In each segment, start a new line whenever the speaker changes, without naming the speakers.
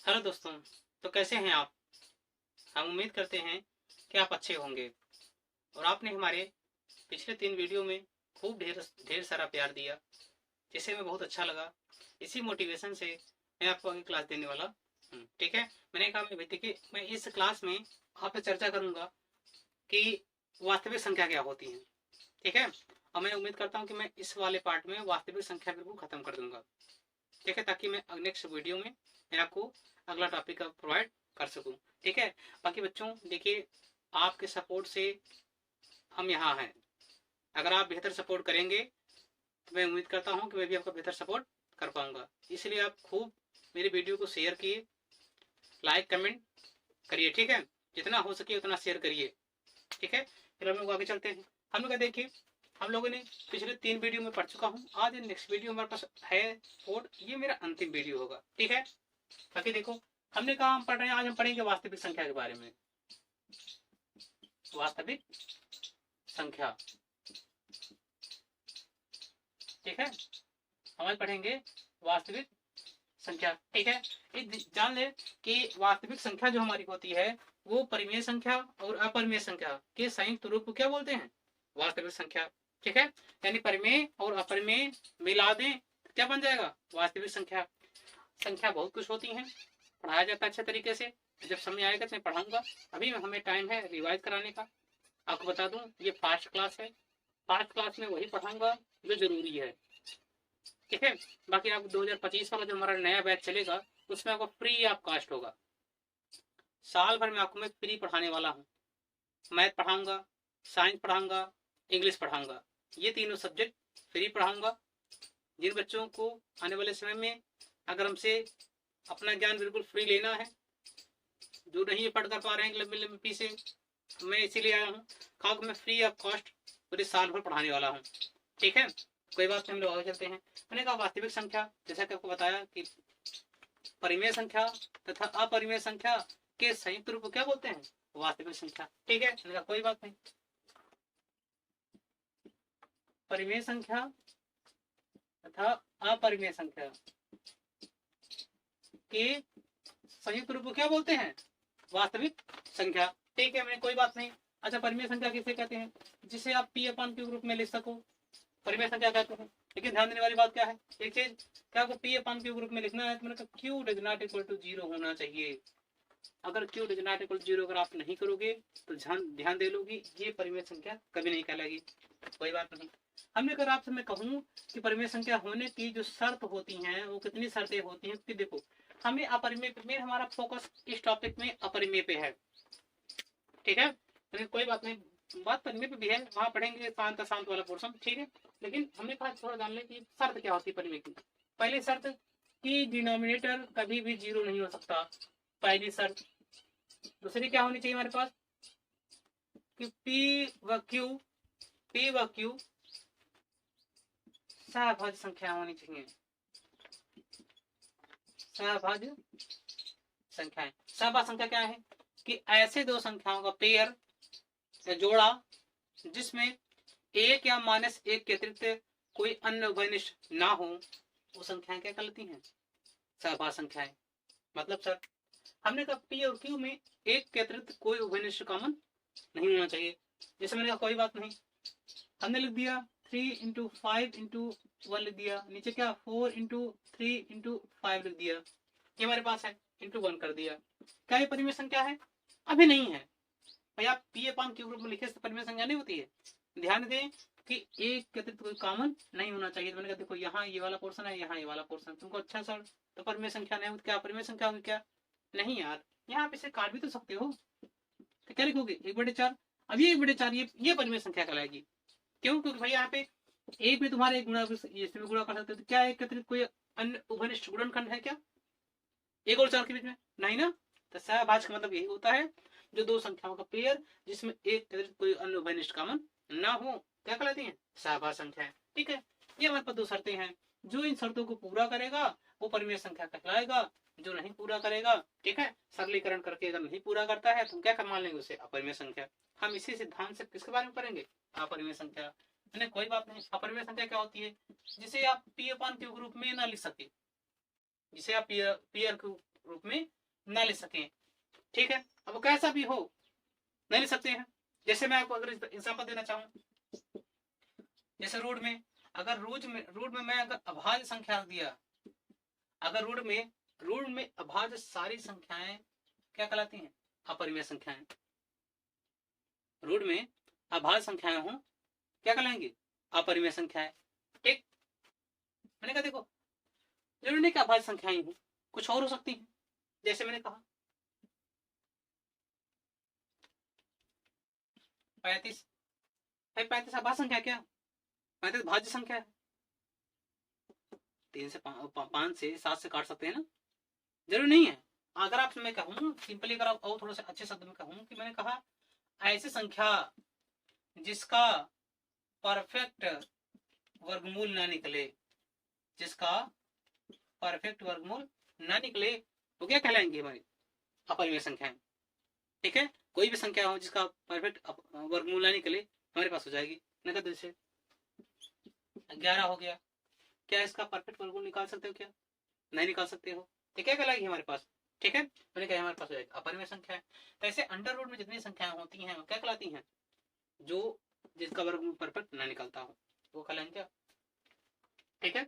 Hello दोस्तों। तो कैसे हैं आप? हम उम्मीद करते हैं कि आप अच्छे होंगे और आपने हमारे पिछले 3 वीडियो में खूब ढेर ढेर सारा प्यार दिया, जिससे हमें बहुत अच्छा लगा। इसी मोटिवेशन से मैं आपको आगे क्लास देने वाला हूँ। ठीक है, मैंने कहा देखिए मैं इस क्लास में आपसे चर्चा करूंगा कि वास्तविक संख्या क्या होती है। ठीक है, और मैं उम्मीद करता हूँ कि मैं इस वाले पार्ट में वास्तविक संख्या बिल्कुल खत्म कर दूंगा। ठीक है, ताकि मैं नेक्स्ट वीडियो में मैं आपको अगला टॉपिक प्रोवाइड कर सकूं। ठीक है, बाकी बच्चों देखिए, आपके सपोर्ट से हम यहाँ हैं। अगर आप बेहतर सपोर्ट करेंगे तो मैं उम्मीद करता हूँ कि मैं भी आपका बेहतर सपोर्ट कर पाऊंगा। इसलिए आप खूब मेरी वीडियो को शेयर किए, लाइक कमेंट करिए। ठीक है, जितना हो सके उतना शेयर करिए। ठीक है, फिर हम लोग आगे चलते हैं। हम लोग देखिए, हम लोगों ने पिछले 3 वीडियो में पढ़ चुका हूँ। आज नेक्स्ट वीडियो हमारे पास है और ये मेरा अंतिम वीडियो होगा। ठीक है, बाकी देखो, हमने कहा हम पढ़ रहे हैं, आज हम पढ़ेंगे वास्तविक संख्या के बारे में। वास्तविक संख्या, ठीक है, हम आज पढ़ेंगे वास्तविक संख्या। ठीक है, ये जान ले कि वास्तविक संख्या जो हमारी होती है वो परिमेय संख्या और अपरिमेय संख्या के संयुक्त रूप को क्या बोलते हैं? वास्तविक संख्या। ठीक है, यानी परिमेय और अपरिमेय मिला दें क्या बन जाएगा? वास्तविक संख्या। संख्या बहुत कुछ होती हैं, पढ़ाया जाता है अच्छे तरीके से। जब समय आएगा तो मैं पढ़ाऊंगा। अभी हमें टाइम है रिवाइज कराने का। आपको बता दूं ये फास्ट क्लास है, फास्ट क्लास में वही पढ़ाऊंगा जो जरूरी है। ठीक है, बाकी आपको 2025 वाला जो हमारा नया बैच चलेगा उसमें आपको फ्री ऑफ कास्ट होगा। साल भर में आपको मैं फ्री पढ़ाने वाला हूँ। मैथ पढ़ाऊंगा, साइंस पढ़ाऊंगा, इंग्लिश पढ़ाऊंगा। ये तीनों सब्जेक्ट फ्री पढ़ाऊंगा। जिन बच्चों को आने वाले समय में अगर हमसे अपना ज्ञान बिल्कुल फ्री लेना है, जो नहीं पढ़ कर पा रहे हैं लंबी लंबी फीसें, मैं इसीलिए आया हूँ। कहा मैं फ्री ऑफ कॉस्ट पूरे साल भर पढ़ाने वाला हूँ। ठीक है, कोई बात नहीं, हम लोग आगे चलते हैं। मैंने कहा वास्तविक संख्या, जैसा कि आपको बताया कि परिमेय संख्या तथा अपरिमेय संख्या के संयुक्त रूप को क्या बोलते हैं? वास्तविक संख्या। ठीक है, मैंने कहा कोई बात नहीं। परिमेय संख्या तथा अपरिमेय संख्या के संयुक्त रूप को क्या बोलते हैं? वास्तविक संख्या। ठीक है, मैंने कोई बात नहीं। अच्छा, परिमेय संख्या किसे कहते हैं? जिसे आप पी अपान क्यू ग्रुप में लिख सको, परिमेय संख्या कहते हैं। लेकिन ध्यान देने वाली बात क्या है, एक चीज, क्या आपको पी अपान क्यू ग्रुप में लिखना है तो मैंने कहा Q does not equal to 0 होना चाहिए। अगर Q does not equal to 0 अगर आप नहीं करोगे तो ध्यान दे लोगी, ये परिमेय संख्या कभी नहीं कहलाएगी। कोई बात नहीं। हमने अगर आपसे मैं कहूँ कि परिमेय संख्या होने की जो शर्त होती हैं वो कितनी शर्तें होती हैं, कि देखो हमें अपरिमेय में, हमारा फोकस इस टॉपिक में अपरिमेय पे है। ठीक है, लेकिन कोई बात नहीं, बात परिमेय पे भी है, वहां पढ़ेंगे शांत शांत वाला पोर्शन। ठीक है, लेकिन हमने कहा थोड़ा जान ले कि शर्त क्या होती है परिमेय की। पहली शर्त कि डिनोमिनेटर कभी भी 0 नहीं हो सकता, पहली शर्त। दूसरी क्या होनी चाहिए हमारे पास कि पी व क्यू सहभाज्य संख्या होनी चाहिए। सहभाज्य संख्याएं, सहभाज्य संख्या क्या है कि ऐसे दो संख्याओं का पेयर या जोड़ा जिसमें एक या माइनस एक के अतिरिक्त कोई अन्य उभयनिष्ठ ना हो, वो संख्याएं क्या कहलाती हैं? सहभाज्य संख्याएं। मतलब सर, हमने कहा पी और क्यू में एक के अतिरिक्त कोई उभयनिष्ठ कॉमन नहीं होना चाहिए। जैसे मैंने कहा कोई बात नहीं, हमने लिख दिया 3 इंटू 5 इंटू 1 लिख दिया, नीचे क्या 4 इंटू 3 इंटू 5 लिख दिया, ये हमारे पास है, इंटू 1 कर दिया। क्या ये परिमेय संख्या है? अभी नहीं है भाई। आप पी अपान क्यू ग्रुप में लिखे तो परिमेय संख्या नहीं होती है। ध्यान दें कि एक के अतिरिक्त कोई कॉमन नहीं होना चाहिए। तो मैंने कहा देखो यहाँ ये वाला पोर्शन है, यहाँ ये वाला पोर्शन, तुमको अच्छा सर तो परिमेय संख्या नहीं होती, क्या परिमेय संख्या होगी क्या? नहीं यार, यहाँ पे इसे काट भी तो सकते हो। तो क्या लिखोगे 1/4। अब ये 1/4 ये परिमेय संख्या कहलाएगी। क्यों? क्योंकि भाई यहाँ पे एक भी तुम्हारे एक गुणा इसमें गुणा कर सकते हो, तो क्या एक के अतिरिक्त कोई अन्य उभयनिष्ठ गुणनखंड है क्या एक और 4 के बीच में? नहीं ना। तो सहभाज्य का मतलब यही होता है जो दो संख्याओं का पेयर जिसमें एक के अतिरिक्त कोई अन्य उभयनिष्ठ कॉमन ना हो, क्या कहलाती है? सहभाज्य संख्या। ठीक है, ये हमारे पास दो शर्तें हैं। जो इन शर्तों को पूरा करेगा वो परिमेय संख्या कहलाएगा, जो नहीं पूरा करेगा, ठीक है, सरलीकरण करके अगर नहीं पूरा करता है तो हम क्या मान लेंगे उसे अपरिमेय संख्या। हम इसी सिद्धांत से किसके बारे में पढ़ेंगे? अपरिमेय संख्या। मैंने कोई बात नहीं, अपरिमेय संख्या क्या होती है? जिसे आप पी अपान क्यू ग्रुप में ना लिख सके, जिसे आप पी रूप में ना ले सकें। ठीक है, अब कैसा भी हो नहीं ले सकते हैं। जैसे मैं आपको अगर एग्जाम्पल देना चाहूँ, जैसे रूट में, अगर रूट में मैं अगर अभाज्य संख्या दिया, अगर रूट में अभाज्य सारी संख्याएं क्या कहलाती हैं? अपरिमेय संख्याएं। रूट में अभाज्य संख्याएं हो क्या कहलाएंगी? अपरिमेय संख्याएं। ठीक, मैंने कहा देखो जरूरी नहीं कि अभाज्य संख्याएं हो, कुछ और हो सकती हैं। जैसे मैंने कहा 35 है, 35 अभाज्य संख्या क्या? 35 भाज्य संख्या है। 3 से 5 से 7 से काट सकते हैं ना, जरूरी नहीं है। अगर आप मैं कहूँ सिंपली, अगर आप और थोड़ा सा अच्छे शब्द में कहूँ कि मैंने कहा ऐसी संख्या जिसका परफेक्ट वर्गमूल ना निकले, जिसका परफेक्ट वर्गमूल ना निकले तो क्या कहलाएंगे? हमारी अपरिमेय संख्याएं। ठीक है, कोई भी संख्या हो जिसका परफेक्ट वर्गमूल ना निकले हमारे पास हो जाएगी। मैंने कहा जैसे 11 हो गया, क्या इसका परफेक्ट वर्गमूल निकाल सकते हो? क्या नहीं निकाल सकते हो, तो क्या कहलाएगी हमारे पास? ठीक है, मैंने कहा हमारे पास हो जाएगा अपरिमेय संख्या है। ऐसे अंडर रूट में जितनी संख्याएं होती हैं क्या कहलाती हैं? जो जिसका वर्गमूल परफेक्ट ना निकलता हो वो कहलाएंगे क्या? ठीक है,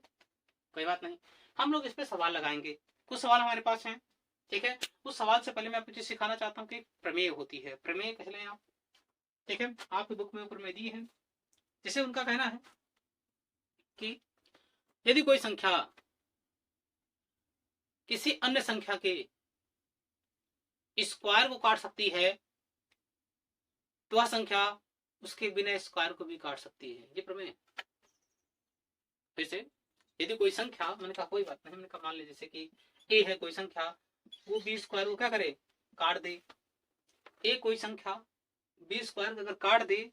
कोई बात नहीं, हम लोग इस पे सवाल लगाएंगे। कुछ सवाल हमारे पास हैं। ठीक है, उस सवाल से पहले मैं आपको चीज सिखाना चाहता हूँ कि प्रमेय होती है। प्रमेय कह लें आप। ठीक है, आपकी बुक में ऊपर में दी है। जैसे उनका कहना है कि यदि कोई संख्या किसी अन्य संख्या के स्क्वायर को काट सकती है तो वह संख्या उसके बिना स्क्वायर को भी काट सकती है। ये प्रमेय। फिर से, यदि कोई संख्या, मैंने कहा कोई बात नहीं, मैंने कहा मान लीजिए जैसे कि ए है कोई संख्या, वो बी स्क्वायर को क्या करे? काट दे। ए कोई संख्या बी स्क्वायर अगर काट दे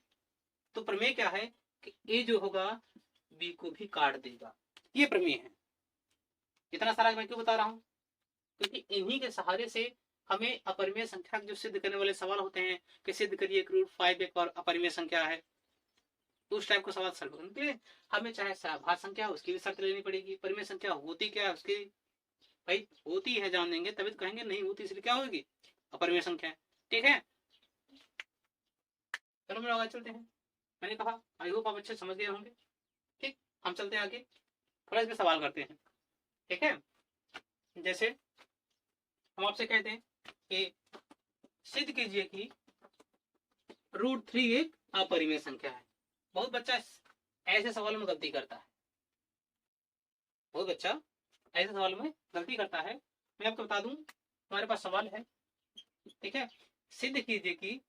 तो प्रमेय क्या है कि ए जो होगा बी को भी काट देगा। ये प्रमेय है। इतना सारा मैं क्यों बता रहा हूं? क्योंकि इन्हीं के सहारे से हमें अपरिमेय संख्या जो सिद्ध करने वाले सवाल होते हैं कि सिद्ध करिए रूट 5 एक बार अपरिमेय संख्या है, उस टाइप का सवाल सॉल्व करने के लिए हमें चाहे भाज्य संख्या उसकी भी शर्त लेनी पड़ेगी। परिमेय संख्या होती क्या है उसकी, भाई होती है जान देंगे तभी तो कहेंगे, नहीं होती इसलिए क्या होगी? अपरिमेय संख्या। ठीक है, चलो हम लोग आगे चलते हैं। मैंने कहा आई होप आप अच्छे समझ गए होंगे। ठीक, हम चलते हैं आगे, थोड़ा इस पर सवाल करते हैं। ठीक है, जैसे हम आपसे कहते हैं कि सिद्ध कीजिए कि रूट 3 एक अपरिमेय संख्या है। बहुत बच्चा ऐसे सवालों में गलती करता है, बहुत बच्चा ऐसे सवालों में गलती करता है। मैं आपको बता दूं, हमारे पास सवाल है। ठीक है, सिद्ध कीजिए कि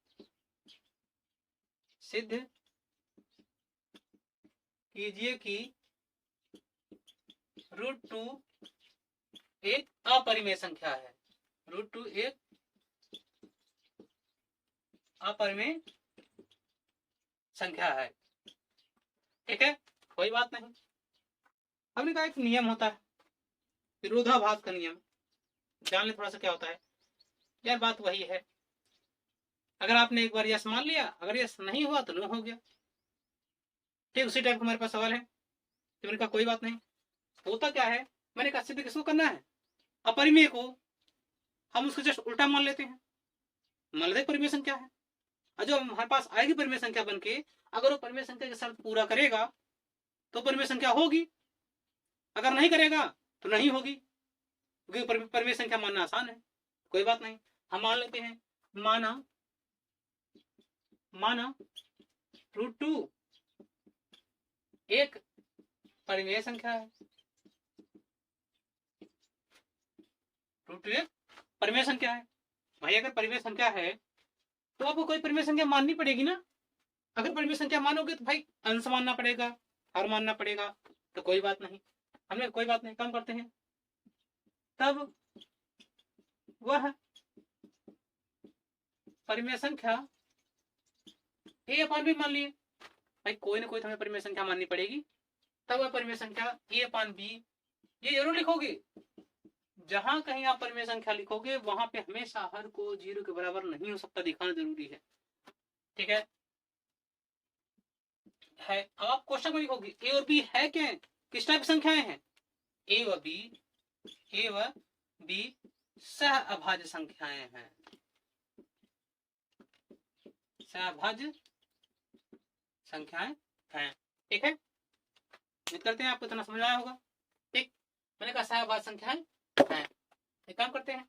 रूट 2 एक अपरिमेय संख्या है। रूट 2 एक अपरिमेय संख्या है। ठीक है, कोई बात नहीं। हमने कहा एक नियम होता है विरोधाभास का नियम, जान ले थोड़ा सा क्या होता है। यार बात वही है, अगर आपने एक बार यस मान लिया, अगर यस नहीं हुआ तो नो हो गया। ठीक, उसी टाइप का हमारे पास सवाल है। तो मैंने कहा कोई बात नहीं, होता क्या है, मैंने कहा सिद्ध किसको करना है? अपरिमेय को। हम उसको जस्ट उल्टा मान लेते हैं, मान लेते परिमेय संख्या है, और जो हमारे पास आएगी परिमेय संख्या बनके, अगर वो परिमेय संख्या के शर्त पूरा करेगा तो परिमेय संख्या होगी, अगर नहीं करेगा तो नहीं होगी, क्योंकि परिमेय संख्या मानना आसान है। कोई बात नहीं, हम मान लेते हैं, माना रूट 2 एक परिमेय संख्या है। रूट 2 एक परिमेय संख्या है। भाई अगर परिमेय संख्या है तो आपको कोई परिमेय संख्या माननी पड़ेगी ना। अगर परिमेय संख्या मानोगे तो भाई अंश मानना पड़ेगा, हर मानना पड़ेगा। तो कोई बात नहीं, हमने कोई बात नहीं, काम करते हैं। तब वह परिमेय संख्या ए अपान बी मान लिए, भाई कोई ना कोई तो हमें परिमेय संख्या माननी पड़ेगी। तब वह परिमेय संख्या ए अपान बी, ये जरूर लिखोगे। जहां कहीं आप परिमेय संख्या लिखोगे वहां पे हमेशा हर को 0 के बराबर नहीं हो सकता दिखाना जरूरी है। ठीक है, अब आप क्वेश्चन में लिखोगे ए और बी है क्या, किस टाइप की संख्याएं हैं? ए व बी सहअभाज्य संख्याएं हैं, सहअभाज्य संख्याएं हैं। ठीक है, उम्मीद करते हैं आपको इतना समझ आया होगा। ठीक, मैंने कहा सहअभाज्य संख्याएं हैं। एक काम करते हैं,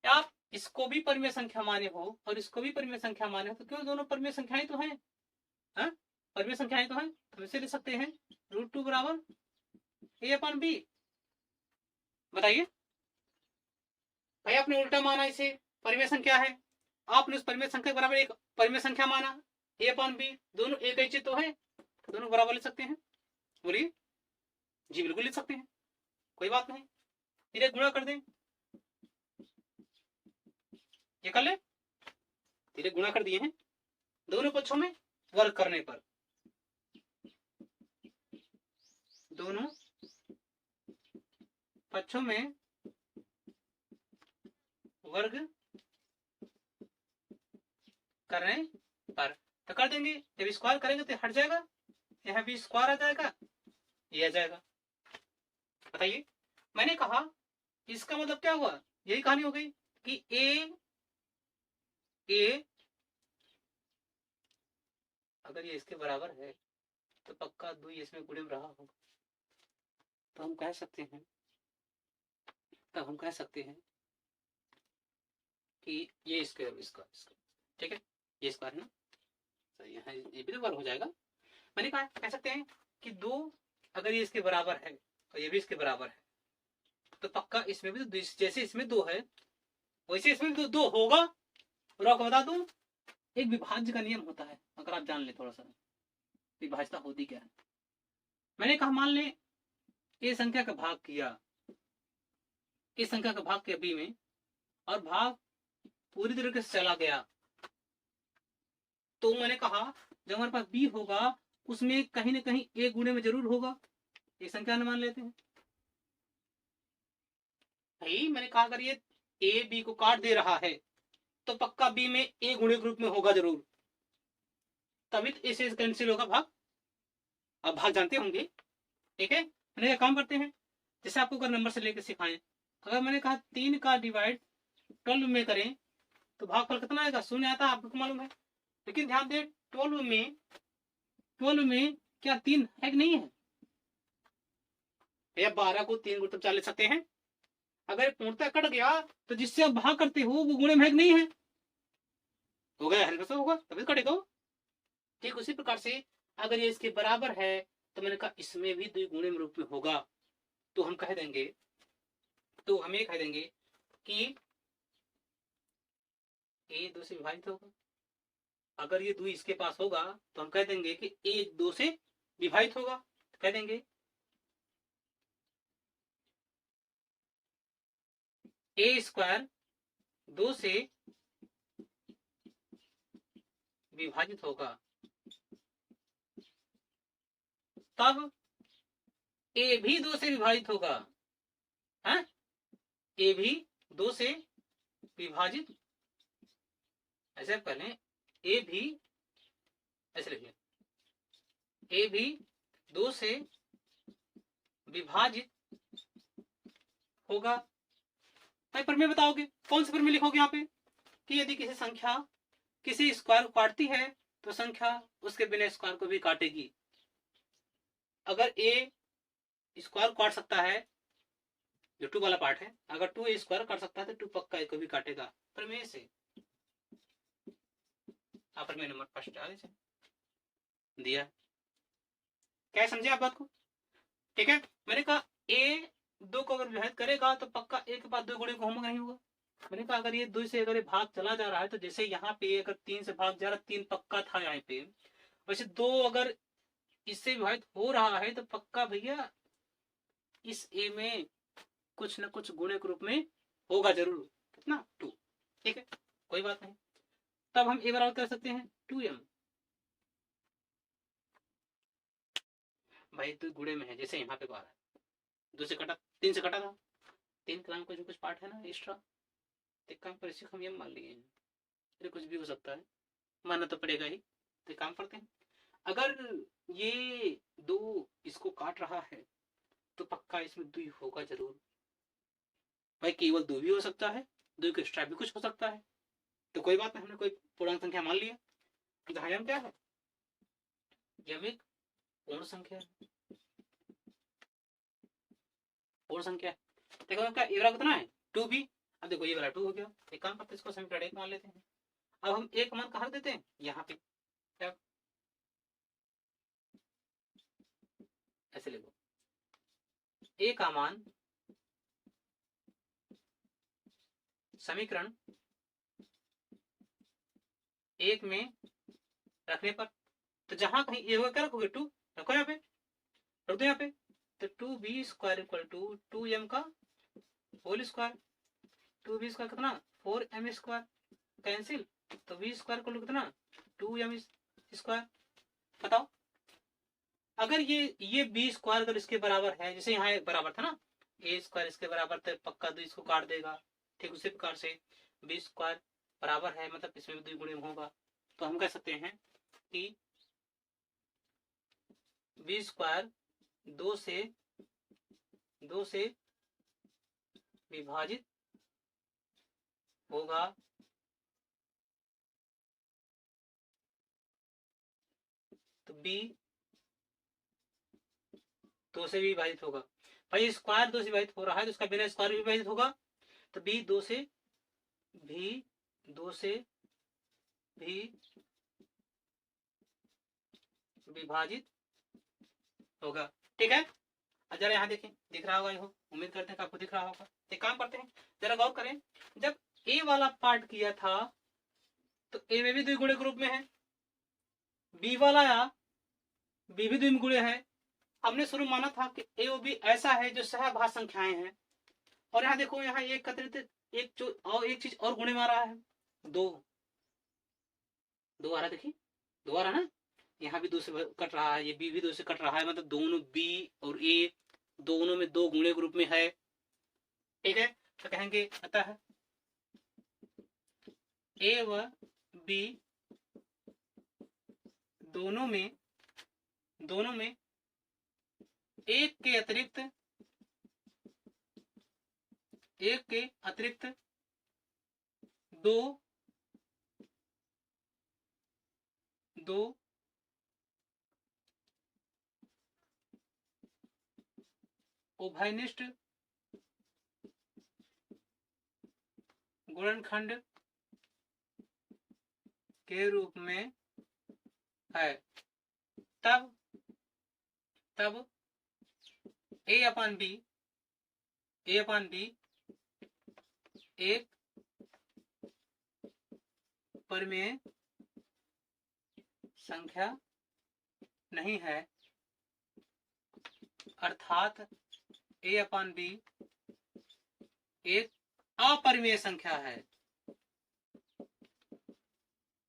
आप इसको भी परिमेय संख्या माने हो और इसको भी परिमेय संख्या माने हो, तो क्यों दोनों परिमेय संख्याएं तो हैं, परिमेय संख्याएं तो हैं, तो इसे लिख सकते हैं √2 बराबर a/b। बताइए भाई, आपने उल्टा माना इसे, परिमेय संख्या है, आपने उस परिमेय संख्या के बराबर एक परिमेय संख्या माना a/b, दोनों एक ही चीज तो है, दोनों बराबर लिख सकते हैं। बोलिए जी, बिल्कुल लिख सकते हैं, कोई बात नहीं। इन्हें गुणा कर दें, ये कर ले, धीरे गुणा कर दिए हैं, दोनों पक्षों में वर्ग करने पर, दोनों पक्षों में वर्ग करने पर तो कर देंगे। जब स्क्वायर करेंगे तो हट जाएगा, यहाँ भी स्क्वायर आ जाएगा, ये आ जाएगा। बताइए, मैंने कहा इसका मतलब क्या हुआ, यही कहानी हो गई कि ए अगर ये इसके बराबर है तो पक्का 2 इसमें गुणे में रहा होगा, तो हम कह सकते हैं कि ये इसका ठीक है, ये स्क्वायर है ना, तो यहाँ ये भी तो वर्ग हो जाएगा। मैंने कहा कह सकते हैं कि 2 अगर ये इसके बराबर है और ये भी इसके बराबर है, तो पक्का इसमें भी तो जैसे इसमें 2 है वैसे इसमें भी 2 होगा। और आपको बता दूं, एक विभाज्य का नियम होता है, अगर आप जान ले थोड़ा सा विभाज्यता होती क्या है। मैंने कहा मान ले ए संख्या का भाग किया, इस संख्या का भाग किया बी में, और भाग पूरी तरीके से चला गया, तो मैंने कहा जब हमारे पास बी होगा उसमें कहीं ना कहीं ए गुणे में जरूर होगा, एक संख्या मान लेते हैं भाई। मैंने कहा अगर ये ए बी को काट दे रहा है तो पक्का बी में ए गुणे के रूप में होगा जरूर, तभी इसे कैंसिल होगा भाग। आप भाग जानते होंगे, ठीक है। मैंने क्या काम करते हैं, जैसे आपको अगर नंबर से लेकर सिखाएं, अगर मैंने कहा 3 का डिवाइड 12 में करें तो भागफल कितना आएगा, 0 आता है, आपको मालूम है। लेकिन ध्यान दें 12 में क्या 3 है कि नहीं है भैया, 12 को 3 गुणे 4 ले सकते हैं। अगर पूर्णतः कट गया तो जिससे आप भाग करते हो वो गुणे में है कि नहीं है, हो गया, हल्का सा होगा तभी कटेगा। ठीक उसी प्रकार से अगर ये इसके बराबर है तो मैंने कहा इसमें भी 2 गुणे में रूप में होगा, तो हम कह देंगे कि ए 2 से विभाजित होगा। अगर ये 2 इसके पास होगा तो हम कह देंगे कि ए 2 से विभाजित होगा, तो कह देंगे ए स्क्वायर 2 से विभाजित होगा, तब ए भी 2 से विभाजित होगा, है ए भी 2 से विभाजित, ऐसे पहले ए भी ऐसे लिखिए, ए भी 2 से विभाजित होगा। भाई प्रमेय बताओगे, कौन सा प्रमेय लिखोगे यहाँ पे कि यदि किसी संख्या किसी स्क्वायर को काटती है तो संख्या उसके बिना स्क्वायर को भी काटेगी। अगर ए स्क्वायर काट सकता है, जो 2 वाला पार्ट है, अगर 2 ए स्क्वायर काट सकता है तो 2 पक्का ए को भी काटेगा, प्रमेय से। प्रमेय नंबर फर्स्ट दिया, क्या समझे आप बात को, ठीक है। मैंने कहा ए 2 को अगर विभाजित करेगा तो पक्का ए के पास 2 गुणे को होमवर्क नहीं होगा। मैंने कहा अगर ये 2 से अगर भाग चला जा रहा है तो जैसे यहाँ पे अगर 3 से भाग जा रहा, 3 पक्का था यहाँ पे, वैसे 2 अगर इससे विभाजित हो रहा है तो पक्का भैया इस ए में कुछ न कुछ गुणे के रूप में होगा जरूर, कितना 2, ठीक है, कोई बात नहीं। तब हम ए बराबर कर सकते हैं 2m, भाई 2 गुणे में है, जैसे यहाँ पे 12 2 से कटा, 3 से कटा था, 3 का कुछ पार्ट है ना एक्स्ट्रा, एक काम पर इसे हम ये मान लिए हैं, फिर कुछ भी हो सकता है, मानना तो पड़ेगा ही। तो काम करते हैं, अगर ये 2 इसको काट रहा है तो पक्का इसमें 2 होगा जरूर, भाई केवल 2 भी हो सकता है, 2 के एक्स्ट्रा भी कुछ हो सकता है, तो कोई बात नहीं, हमने कोई पूर्णांक संख्या मान लिया। तो यम क्या है, यम एक पूर्ण संख्या है, पूर्ण संख्या है। देखो क्या ये वाला कितना है 2b, अब देखो ये वाला 2 हो गया, एक काम करते हैं इसको समीकरण 1 मान लेते हैं। अब हम एक मान कहाँ देते हैं, यहाँ पे, क्या ऐसे लिखो, ए का मान समीकरण 1 में रखने पर, तो जहां कहीं ए होगा क्या रखोगे 2, रखो यहाँ पे, रख दो यहाँ पे, तो 2b square equal to 2m का होल स्क्वायर, 2b स्क्वायर कितना 4m स्क्वायर, कैंसिल, तो b स्क्वायर इक्वल टू कितना 2m स्क्वायर। बताओ अगर ये b स्क्वायर अगर इसके बराबर है, जैसे यहाँ बराबर था ना, ए स्क्वायर इसके बराबर तो पक्का 2 इसको काट देगा, ठीक उसी प्रकार से b स्क्वायर बराबर है, मतलब इसमें भी 2 गुणे होगा, तो हम कह सकते हैं कि b स्क्वायर 2 से विभाजित होगा, तो b 2 से भी विभाजित होगा। भाई स्क्वायर 2 से विभाजित हो रहा है तो उसका बिना स्क्वायर भी विभाजित होगा, तो b 2 से भी विभाजित होगा, ठीक है। जरा यहाँ देखें, दिख रहा होगा, ये उम्मीद करते हैं कि आपको दिख रहा होगा। एक काम करते हैं, जरा गौर करें, जब ए वाला पार्ट किया था तो ए में भी 2 गुणे के रूप में है, बी वाला आया, बी भी 2 गुणे है। हमने शुरू माना था कि ए और बी ऐसा है जो सहभाज्य संख्याएं हैं, और यहाँ देखो, यहाँ एक अतिरिक्त एक चीज और गुणे में आ रहा है, 2 आ रहा है, देखिए 2 आ रहा है ना, यहाँ भी 2 से कट रहा है, ये बी भी 2 से कट रहा है, मतलब दोनों बी और ए दोनों में 2 गुणे के रूप में है, ठीक है। तो कहेंगे अतः ए व बी दोनों में एक के अतिरिक्त 2 उभयनिष्ठ गुणनखंड के रूप में है, तब ए अपान बी एक परिमेय संख्या नहीं है, अर्थात ए अपान बी एक अपरिमेय संख्या है,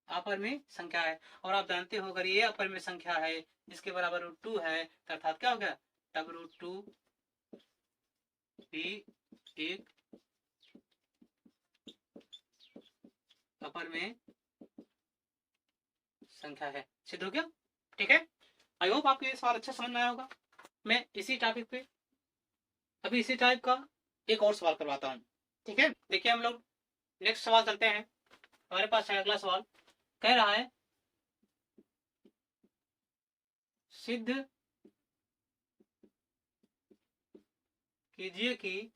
अपरिमेय संख्या है। और आप जानते हो अगर ये अपरिमेय संख्या है जिसके बराबर √2 है, अर्थात क्या हो गया, तब √2 भी एक अपरिमेय संख्या है। सिद्ध हो गया, ठीक है। आई होप आपको ये सवाल अच्छा समझ में आया होगा। मैं इसी टॉपिक पे अभी इसी टाइप का एक और सवाल करवाता हूँ, ठीक है। देखिए हम लोग नेक्स्ट सवाल चलते हैं, हमारे पास है अगला सवाल, कह रहा है सिद्ध कीजिए कि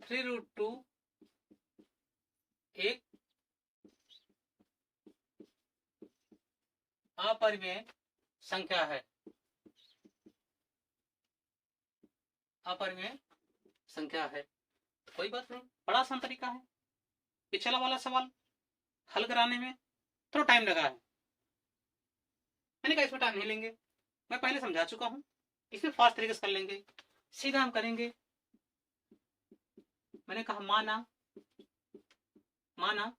3√2 एक अपरिमेय संख्या है, अपरिमेय संख्या है। तो कोई बात नहीं, बड़ा आसान तरीका है। पिछला वाला सवाल हल कराने में थोड़ा टाइम लगा है, मैंने कहा इसमें टाइम नहीं लेंगे, मैं पहले समझा चुका हूं, इसमें फास्ट तरीके से कर लेंगे। सीधा हम करेंगे, मैंने कहा माना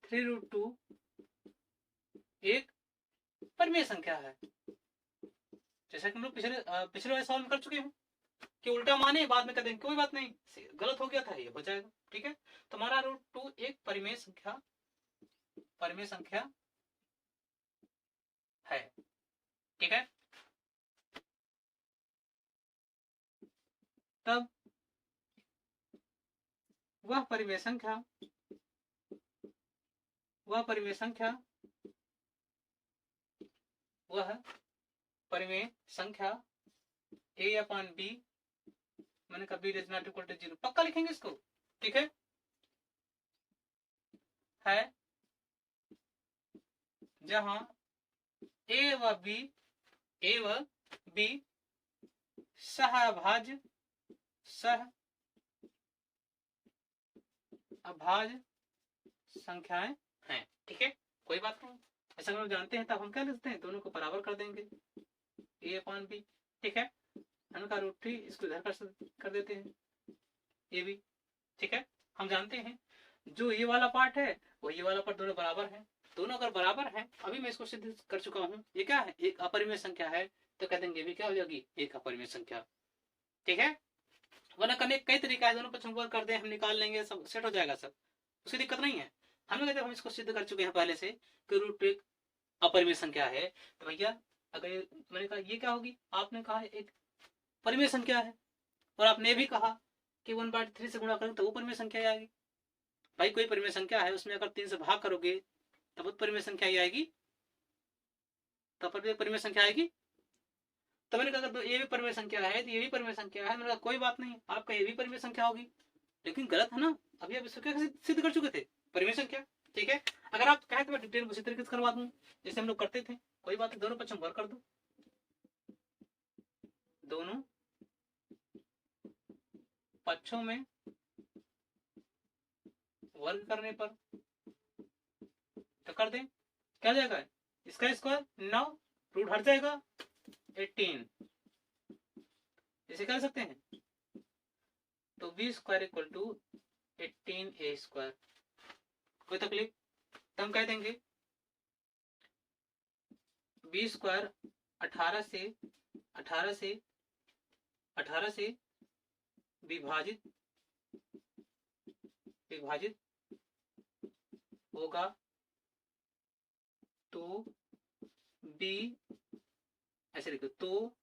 3√2 एक परिमेय संख्या है, जैसा कि हम लोग पिछले वाले सवाल में कर चुके हैं कि उल्टा माने बाद में कर देंगे, कोई बात नहीं, गलत हो गया था ये हो जाएगा, ठीक है। तो हमारा √2 एक परिमेय संख्या है, ठीक है। तब वह परिमेय संख्या वह परिमेय संख्या a अपॉन b, मैंने कहा b does not equal to 0, पक्का लिखेंगे इसको, ठीक है जहां a व b सहअभाज्य संख्याएं हैं, ठीक है कोई बात नहीं। ऐसा हम लोग जानते हैं तब हम क्या लिखते हैं, दोनों को बराबर कर देंगे a अपॉन b, ठीक है का रूट 3 इसको इधर कर देते हैं ये भी, ठीक है। हम जानते हैं जो ये वाला पार्ट है वो ये वाला पार्ट दोनों बराबर है, दोनों अगर बराबर है, अभी मैं इसको सिद्ध कर चुका हूँ, ये क्या है एक अपरिमेय संख्या है, तो कह देंगे भी क्या हो जाएगी एक अपरिमेय संख्या, ठीक है। वरना करने कई तरीका है, दोनों पक्षों को कर दे हम निकाल लेंगे, सब सेट हो जाएगा सब, उसकी दिक्कत नहीं है। हम कहते हैं हम इसको सिद्ध कर चुके हैं पहले से कि रूट एक अपरिमेय संख्या है, तो भैया अगर मैंने कहा ये क्या होगी, आपने कहा एक परिमेय संख्या है, और आपने भी कहा कि 1/3 से गुणा करें तो वो परिमेय संख्या आएगी। भाई कोई परिमेय संख्या है उसमें अगर 3 से भाग करोगे तब वो परिमेय संख्या ही आएगी, तब परिमेय संख्या आएगी। तो मैंने कहा ये भी परिमेय संख्या है तो ये भी परिमेय संख्या है, मैंने कहा कोई बात नहीं, आपका ये भी परिमेय संख्या होगी, लेकिन गलत है ना, अभी आप इसको क्या सिद्ध कर चुके थे परिमेय संख्या, ठीक है। अगर आप कहे तो मैं डिटेल उसी तरीके से करवा दूं जैसे हम लोग करते थे, कोई बात नहीं, दोनों पक्षों वर्ग कर दो, दोनों पक्षों में वर्ग करने पर तो कर दें, क्या जाएगा इसका स्क्वायर 9, रूट हट जाएगा 18, इसे कर सकते हैं, तो b square equal to 18a square, कोई तकलीफ, तो हम कह देंगे b स्क्वायर 18 से विभाजित होगा, तो b ऐसे लिखो, तो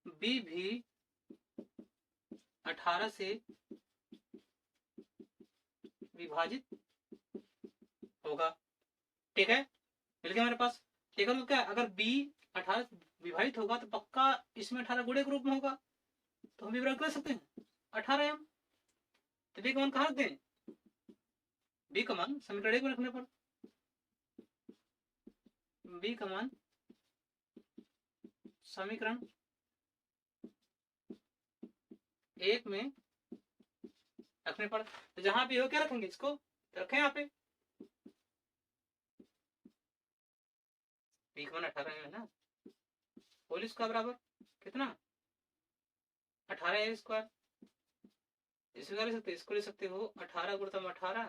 b भी 18 से विभाजित होगा, ठीक है मिल गया मेरे पास, ठीक है। तो क्या अगर b 18 विभाजित होगा तो पक्का इसमें 18 गुणे के रूप में होगा, तो हम विवरण कर सकते हैं 18m, तो b का मान कहाँ रख दें, b का मान समीकरण 1 में रखने पर, b का मान समीकरण 1 में रखने पर, तो जहां भी हो क्या रखेंगे इसको, तो रखें यहाँ पे b का मान 18 है ना, होल स्क्वायर बराबर कितना 18a स्क्वायर, इसको ले सकते इसको ले सकते हो 18 गुणित 18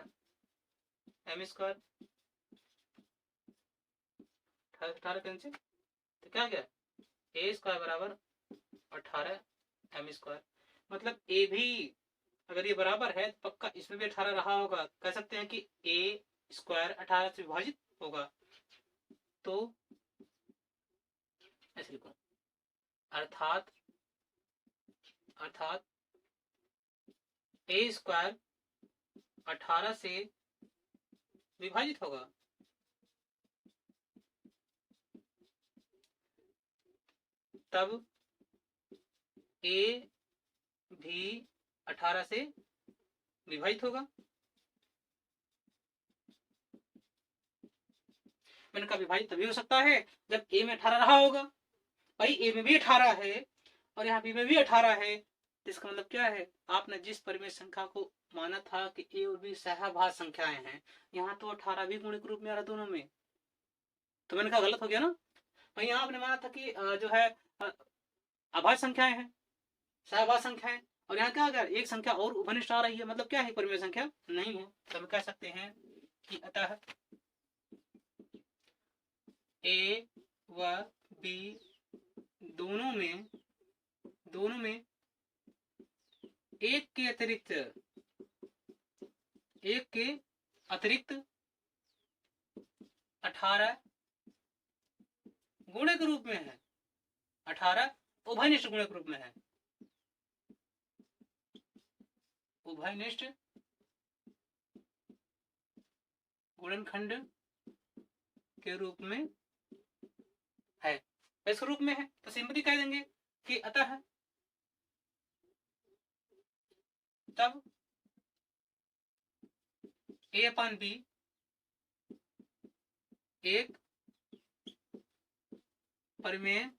m स्क्वायर, 18 कैंसिल, तो क्या गया a स्क्वायर बराबर 18 m स्क्वायर, मतलब a भी अगर ये बराबर है तो पक्का इसमें भी 18 रहा होगा, कह सकते हैं कि a स्क्वायर 18 से विभाजित होगा, तो ऐसे लिखो अर्थात a स्क्वायर 18 से विभाजित होगा, तब a भी 18 से विभाजित होगा, मैंने कहा विभाजित तभी हो सकता है जब a में 18 रहा होगा, भाई a में भी 18 है और यहाँ b में भी 18 है, तो इसका मतलब क्या है, आपने जिस परिमेय संख्या को माना था कि a और b सहभाज्य संख्याएं हैं, यहाँ तो 18 भी गुणित रूप में आ रहा दोनों में, तो मैंने कहा गलत हो गया ना, भाई यहाँ आपने माना था कि जो है अभाज्य संख्याएं हैं, सहभाज्य संख्याएं, और यहाँ क्या आ गया एक संख्या और उपनिष्ठ आ रही है, मतलब क्या है परिमेय संख्या नहीं है, तो हम कह सकते हैं कि अतः a व b दोनों में एक के अतिरिक्त 18 गुणे के रूप में है, 18 उभयनिष्ठ गुणे के रूप में है, उभयनिष्ठ गुणनखंड के रूप में है, इस रूप में है तो सिंपली कह देंगे कि अतः तब a/b एक परिमेय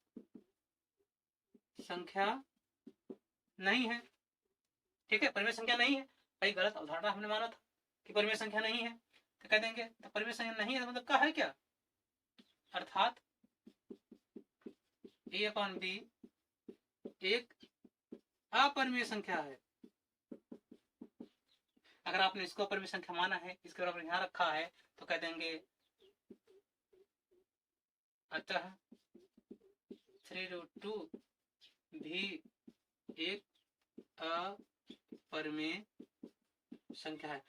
संख्या नहीं है। ठीक है, परिमेय संख्या नहीं है भाई, गलत अवधारणा हमने माना था कि परिमेय संख्या नहीं है, तो कह देंगे तो परिमेय संख्या नहीं है तो मतलब क्या है, क्या अर्थात a/b एक अपरिमेय संख्या है। अगर आपने इसको अपरिमेय संख्या माना है, इसके बराबर यहाँ रखा है, तो कह देंगे अतः 3√2 भी एक अपरिमेय संख्या है।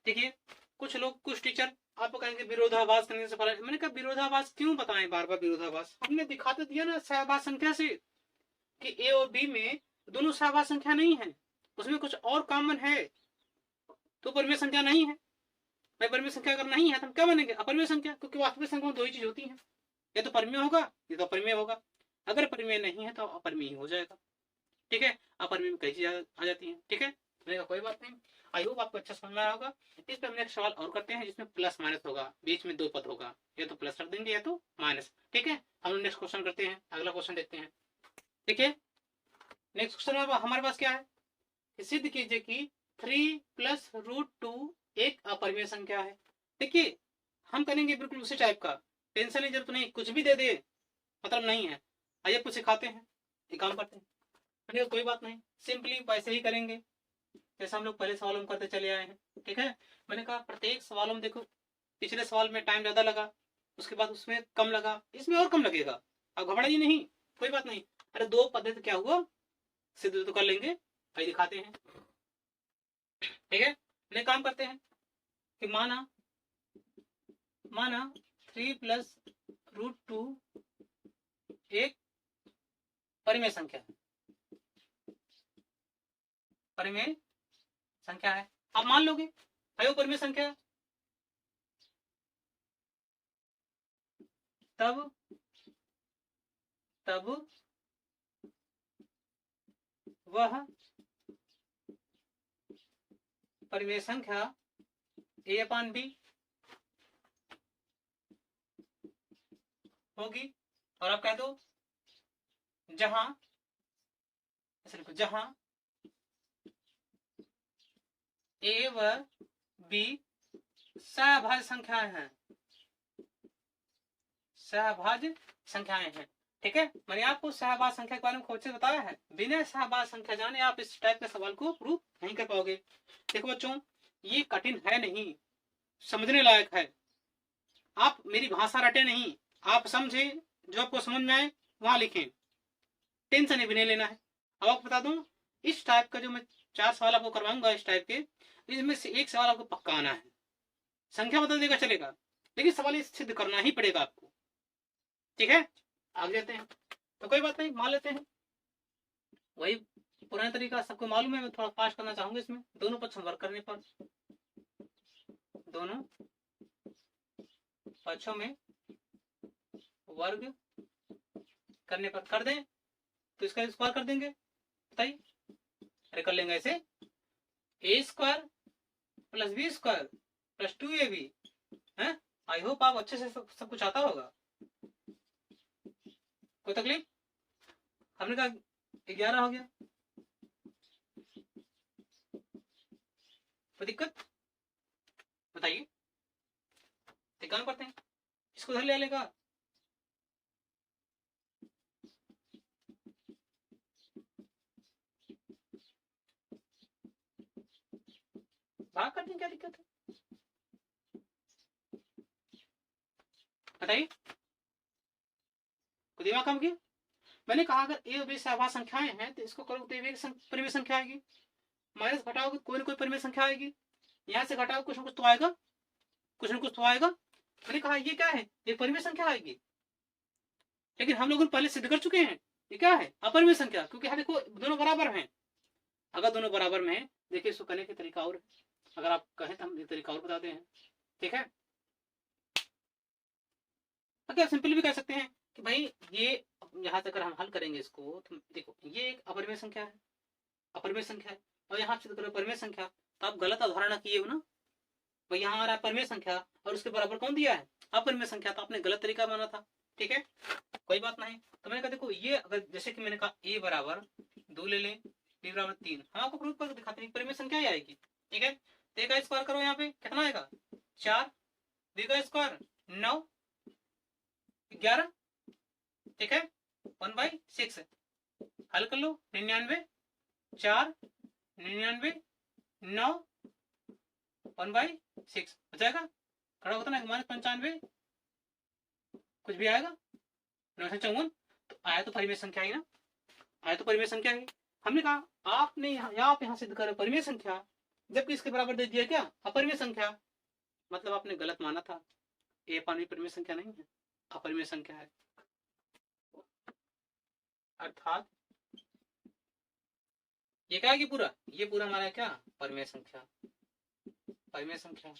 देखिए कुछ लोग, कुछ टीचर आपको कहेंगे विरोधाभास करने से फर्क। मैंने कहा विरोधाभास क्यों बताएं बार बार विरोधाभास, हमने दिखा तो दिया ना सहभास संख्या से कि ए और बी में दोनों सहभास संख्या नहीं है, उसमें कुछ और कॉमन है तो परिमेय संख्या नहीं है। भाई परिमेय संख्या अगर नहीं है तो हम क्या बनेंगे, अपरिमेय संख्या, क्योंकि वास्तविक संख्या में दो ही चीज होती है, या तो परिमेय होगा या तो अपरिमेय होगा। अगर परिमेय नहीं है तो अपरिमेय हो जाएगा। ठीक है, अपरिमेय में कई चीज आ जाती है। ठीक है, कोई बात नहीं, आई होप आपको अच्छा समझ में आया होगा। इस पर हम नेक्स्ट सवाल और करते हैं जिसमें प्लस माइनस होगा, बीच में दो पद होगा, या तो प्लस रख देंगे या तो माइनस। ठीक है, हम लोग नेक्स्ट क्वेश्चन करते हैं, अगला क्वेश्चन देखते हैं। देखिए नेक्स्ट क्वेश्चन में हमारे पास क्या है, सिद्ध कीजिए कि 3 + √2 एक अपरिमेय संख्या है। देखिए हम करेंगे बिल्कुल उसी टाइप का, टेंशन की जरूरत नहीं, कुछ भी दे दे मतलब नहीं है। आइए आपको सिखाते हैं, एक काम करते हैं। कोई बात नहीं, सिंपली वैसे ही करेंगे जैसे हम लोग पहले सवालों में करते चले आए हैं। ठीक है, मैंने कहा प्रत्येक सवालों में देखो, पिछले सवाल में टाइम ज्यादा लगा, उसके बाद उसमें कम लगा, इसमें और कम लगेगा, अब घबराइए नहीं, कोई बात नहीं। अरे दो पद्धति क्या हुआ, सिद्ध तो कर लेंगे, भाई दिखाते हैं। ठीक है, मैंने काम करते हैं कि माना 3 + √2 एक परिमेय संख्या है, परिमेय संख्या है। आप मान लोगे भाई वो परिमेय संख्या है, तब वह परिमेय संख्या a/b होगी। और आप कह दो जहां a व b सहभाज्य संख्याएं हैं, सहभाज्य संख्याएं हैं। ठीक है, मैंने आपको सहभाज्य संख्या के बारे में खूब से बताया है, बिना सहभाज्य संख्या जाने आप इस टाइप के सवाल को प्रूव नहीं कर पाओगे। देखो बच्चों ये कठिन है नहीं, समझने लायक है। आप मेरी भाषा रटे नहीं, आप समझे, जो आपको समझ में आए वहां लिखें, टेंशन भी नहीं लेना है। अब आपको बता दूं, इस टाइप का जो मैं 4 सवाल आपको करवाऊंगा इस टाइप के, इसमें से एक सवाल आपको पक्का आना है। संख्या बदल देगा चलेगा, लेकिन सवाल सिद्ध करना ही पड़ेगा आपको। ठीक है, आगे जाते हैं, तो कोई बात नहीं, मान लेते हैं वही पुराना तरीका सबको मालूम है। मैं थोड़ा फास्ट करना चाहूंगा इसमें, दोनों पक्ष वर्क करने पर, दोनों पक्षों में वर्ग करने पर कर दें तो इसका स्क्वायर कर देंगे, बताइए। अरे कर लेंगे ऐसे, a² + b² + 2ab है। आई होप आप अच्छे से सब कुछ आता होगा, कोई तकलीफ। हमने कहा 11 हो गया, कोई दिक्कत बताइए। एक काम करते हैं, इसको उधर ले लेगा, भाग कर दें, क्या दिक्कत है बताइए, कोई दिमाग काम किया। मैंने कहा अगर ए और बी सहभाज्य संख्याएं हैं तो इसको करो तो एक परिमेय संख्या आएगी, माइनस घटाओगे कोई ना कोई परिमेय संख्या आएगी, यहाँ से घटाओ कुछ ना कुछ तो आएगा, कुछ ना कुछ तो आएगा। मैंने कहा ये क्या है, ये परिमेय संख्या आएगी, लेकिन हम लोग पहले सिद्ध कर चुके हैं ये क्या है, अपरिमेय संख्या, क्योंकि यहाँ देखो दोनों बराबर हैं। अगर दोनों बराबर में है देखिए इसको करने का तरीका और, अगर आप कहें तो हम एक तरीका और बताते हैं, ठीक है। क्या सिंपल भी कह सकते हैं कि भाई ये यहाँ तक अगर हम हल करेंगे इसको तो देखो ये एक अपरिमेय संख्या है, अपरिमेय संख्या है, और यहाँ से करो परिमेय संख्या, तो आप गलत अवधारणा किए हो ना भाई, यहाँ आ रहा है परिमेय संख्या और उसके बराबर कौन दिया है अपरिमेय संख्या, तो आपने गलत तरीका माना था, ठीक है। कोई बात नहीं, तो मैंने कहा देखो ये अगर जैसे कि मैंने कहा a बराबर 2 ले लें, b बराबर 3, हम आपको प्रूफ करके दिखाते हैं परिमेय संख्या ही आएगी, ठीक है। तो a का स्क्वायर करो, यहाँ पे कितना आएगा 4, b का स्क्वायर 9, 11, ठीक है 1/6, हल कर लो 99, 4, 99, 9, 1/6 हो जाएगा, खड़ा होता ना -95, कुछ भी आएगा 954, तो आया तो परिमेय संख्या ही ना, आया तो परिमेय संख्या ही। हमने कहा आपने आप यहाँ सिद्ध कर परिमेय संख्या, जबकि इसके बराबर दे दिया क्या अपरिमेय संख्या, मतलब आपने गलत माना था, ए पानी परिमेय संख्या नहीं है, अपरिमेय संख्या है, अर्थात ये क्या है कि पूरा ये पूरा हमारा क्या परिमेय संख्या, परिमेय संख्या,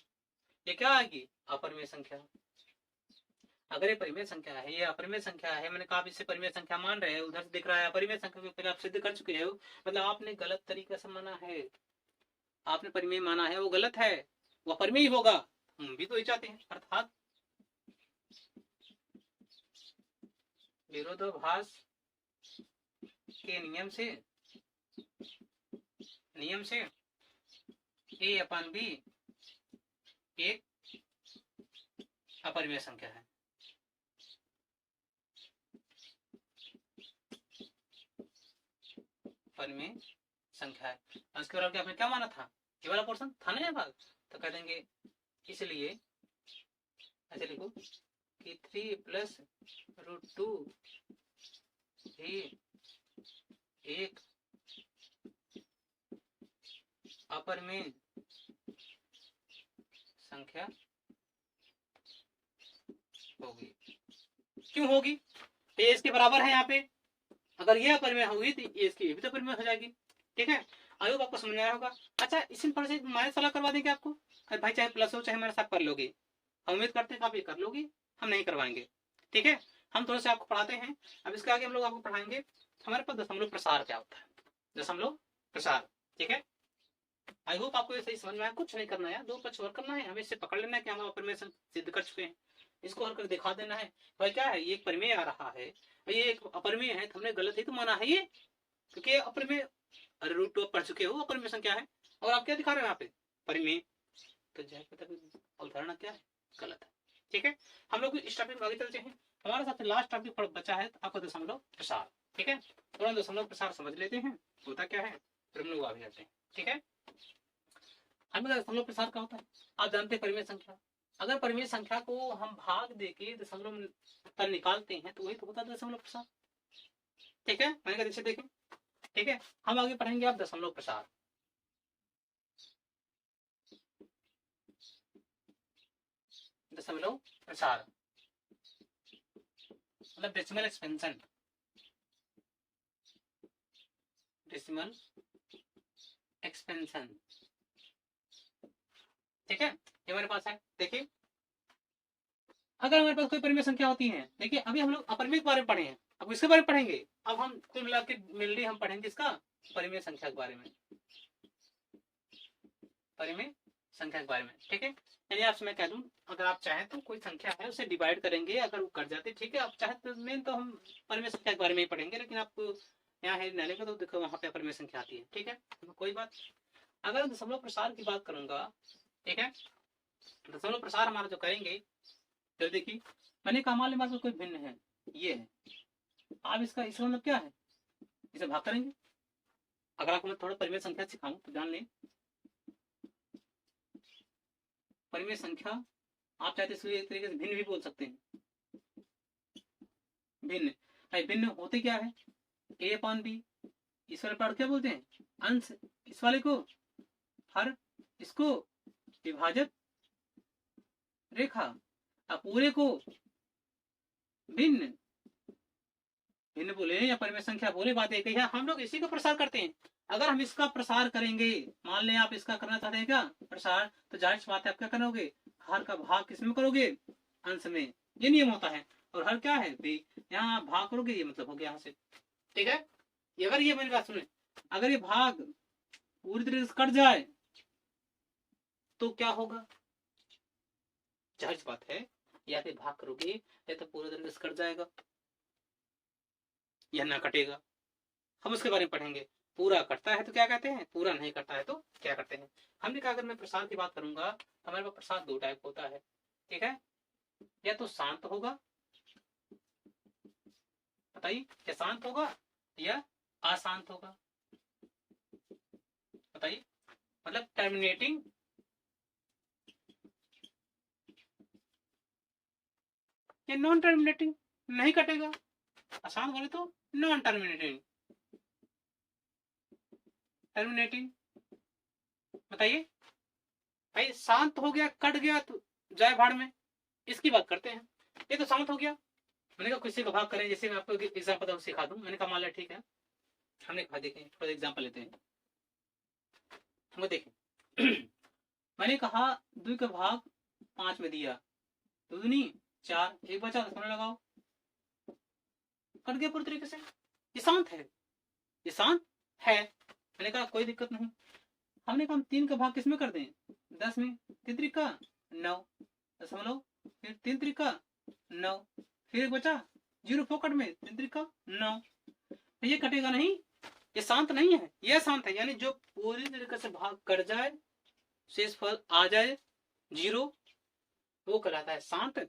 ये क्या आएगी अपरिमेय संख्या। अगर ये परिमेय संख्या है, ये अपरिमेय संख्या है, मैंने कहा आप इससे परिमेय संख्या मान रहे हैं, उधर से दिख रहा है अपरिमेय संख्या को पहले आप सिद्ध कर चुके हो, मतलब आपने गलत तरीके से माना है, आपने परिमेय माना है वो गलत है, वो अपरिमेय ही होगा, हम भी तो ये चाहते हैं, अर्थात विरोधाभास के नियम से a अपन b एक अपरिमेय संख्या है, परिमेय संख्या है। उसके बाद आपने क्या माना था, ये वाला पोर्शन था ना भाग, तो कह देंगे इसलिए ऐसे लिखो कि 3 + √2 भी एक अपरिमेय संख्या होगी। क्यों होगी, ये इसके बराबर है, यहाँ पे अगर ये अपरिमेय होगी तो ये इसकी भी तो अपरिमेय हो जाएगी, ठीक है। आई होप आपको समझ आया होगा। अच्छा इसी पर से माइनस वाला करवा देंगे आपको, भाई चाहे प्लस हो चाहे मेरे साथ कर लोगे, हम उम्मीद करते हैं कि आप ये कर लोगे, हम नहीं करवाएंगे, ठीक है। हम थोड़ा सा आपको पढ़ाते हैं, अब इसके आगे हम लोग आपको पढ़ाएंगे हमारे पास दशमलव प्रसार क्या होता है, दशमलव प्रसार, ठीक है। आई होप आपको ये सही समझ में आया, कुछ नहीं करना है, 2 पक्ष और करना है, हमें इससे पकड़ लेना है कि हम अपरिमेय सिद्ध कर चुके हैं, इसको हल कर दिखा देना है, भाई क्या है ये एक परिमेय आ रहा है, ये एक अपरिमेय है, हमने गलत ही तो माना है ये, क्योंकि अपरिमेय, अरे √2 पढ़ चुके हो अपरिमेय संख्या है, और आप क्या दिखा रहे हो यहाँ पे परिमेय, तो अवधारणा क्या है गलत है, ठीक है। हम लोग इस टॉपिक में आगे चलते हैं, हमारे साथ लास्ट टॉपिक बचा है आपका दशमलव प्रसार, ठीक है। थोड़ा दशमलव प्रसार समझ लेते हैं होता क्या है, फिर हम लोग आगे जाते हैं, ठीक है। हमें दशमलव प्रसार क्या होता है, आप जानते हैं परिमेय संख्या, अगर परिमेय संख्या को हम भाग देके दशमलव उत्तर निकालते हैं तो वही तो होता है दशमलव प्रसार, ठीक है। मैंने कहा देखें, ठीक है। हम आगे पढ़ेंगे आप दशमलव प्रसार, दशमलव प्रसार मतलब डेसिमल एक्सपेंशन, डेसिमल एक्सपेंशन, ठीक है। ये हमारे पास है, देखिए अगर हमारे पास कोई परिमेय संख्या होती है, देखिए अभी हम लोग अपरिमेय के बारे में पढ़े हैं, अब इसके बारे में पढ़ेंगे, अब हम कुल मिला के मिलनी हम पढ़ेंगे इसका परिमेय संख्या के बारे में, परिमेय संख्या के बारे में, ठीक है। यानी आपसे मैं कह दूं अगर आप चाहें तो कोई संख्या है उसे डिवाइड करेंगे, अगर वो कर जाते ठीक है, आप चाहे तो मेन तो हम परिमेय संख्या के बारे में ही पढ़ेंगे, लेकिन आपको यहाँ है नाले का तो देखो वहां पे परिमेय संख्या आती है, ठीक है। कोई बात, अगर दशमलव प्रसार की बात करूंगा, ठीक है, दशमलव प्रसार हमारा जो करेंगे, तो देखिए मैंने कहा मान लीजिए कोई भिन्न है, ये है, आप इसका मतलब क्या है, इसे भाग करेंगे। अगर आपको मैं थोड़ा परिमेय संख्या सिखाऊं तो जान लें, परिमेय संख्या आप चाहते इसको एक तरीके से भिन्न भी बोल सकते हैं, भिन्न, भाई भिन्न होते क्या है, a/b, इस वाले पार्ट क्या बोलते हैं अंश, इस वाले को हर, इसको विभाजक रेखा, अब पूरे को भिन्न, भिन्न बोले या परिमेय संख्या बोले, बात एक ही है, हम लोग इसी का प्रसार करते हैं। अगर हम इसका प्रसार करेंगे, मान लें आप इसका करना चाहते हैं क्या प्रसार, तो जाहिर सी बात है आप क्या करोगे, हर का भाग किस में करोगे, अंश में। ये नियम होता है। और हर क्या है बी, यहाँ आप भाग करोगे, ये मतलब हो गया यहाँ से। ठीक है, ये अगर ये मेरी बात सुने, अगर ये भाग पूरी तरीके से कट जाए तो क्या होगा, जाहिर सी बात है या फिर भाग करोगे या तो पूरी तरीके से कट जाएगा या ना कटेगा। हम उसके बारे में पढ़ेंगे। पूरा कटता है तो क्या कहते हैं, पूरा नहीं कटता है तो क्या करते हैं। हमने कहा अगर मैं प्रसाद की बात करूंगा तो हमारे पास प्रसाद दो टाइप होता है। ठीक है, या तो शांत होगा, बताइए क्या शांत होगा या अशांत होगा, बताइए, मतलब टर्मिनेटिंग या नॉन टर्मिनेटिंग, नहीं कटेगा। आसान बोले तो नॉन टर्मिनेटिंग, टर्मिनेटिंग, बताइए भाई। शांत हो गया, कट गया तो जाए भाड़ में, इसकी बात करते हैं। ये तो शांत हो गया, मैंने कहा किसी का भाग करें, जैसे मैं आपको एग्जाम्पल सिखा दूं। मैंने कहा मान लिया ठीक है, हमने कहा देखें थोड़ा एग्जाम्पल लेते हैं। हमको देखें मैंने कहा 2 का भाग 5 में दिया, 2 दूनी 4, एक बचा 10 लगाओ, कट गया पूरी तरीके से। ये शांत है, ये शांत है। मैंने कहा कोई दिक्कत नहीं। हमने कहा हम 3 का भाग किस में कर दें, 10 में, 3 त्रिका 9 दशमलव, फिर 3 त्रिका 9, फिर एक बचा 0 फोकट में, 3 त्रिका 9। ये कटेगा नहीं, ये शांत नहीं है, ये शांत है। यानी जो पूरी तरीके से भाग कट जाए, शेष फल आ जाए 0, वो कहलाता है शांत।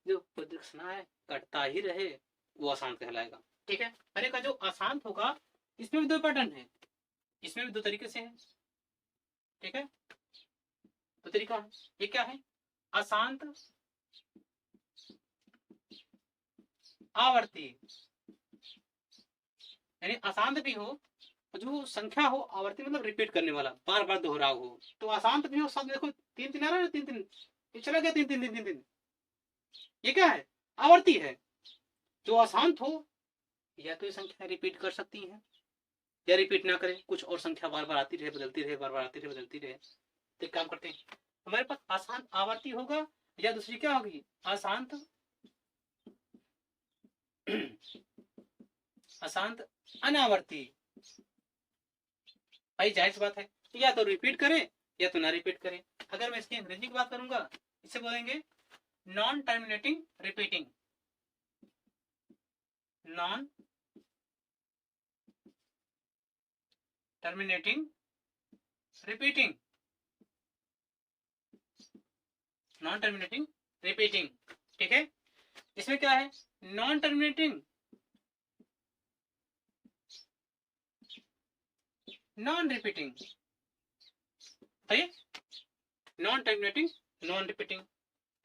जो प्रदक्षिणा है कटता ही रहे वो अशांत कहलाएगा। ठीक है, मैंने कहा जो अशांत होगा इसमें भी 2 पैटर्न है, इसमें भी 2 तरीके से है। ठीक है, 2 तरीका है। ये क्या है, अशांत आवर्ती, यानी अशांत भी हो, जो संख्या हो, आवर्ती मतलब रिपीट करने वाला, बार बार दोहराव हो। तो अशांत भी हो, सब देखो 3 3 आ रहा है, 3 3 ये चला गया, 3 3 3 3 3, ये क्या है, आवर्ती है। जो अशांत हो या तो ये संख्या रिपीट कर सकती है या रिपीट ना करें, कुछ और संख्या बार बार आती रहे, बदलती रहे, बार बार आती रहे, बदलती रहे। तो काम करते हैं, हमारे पास अशांत आवर्ती होगा या दूसरी क्या होगी, अशांत अशांत अनावर्ती। भाई जाहिर सी बात है, या तो रिपीट करें या तो ना रिपीट करें। अगर मैं इसकी अंग्रेजी की बात करूंगा, इसे बोलेंगे non terminating repeating, non terminating repeating, non terminating repeating. ठीक है, इसमें क्या है, non terminating non repeating, non terminating non repeating.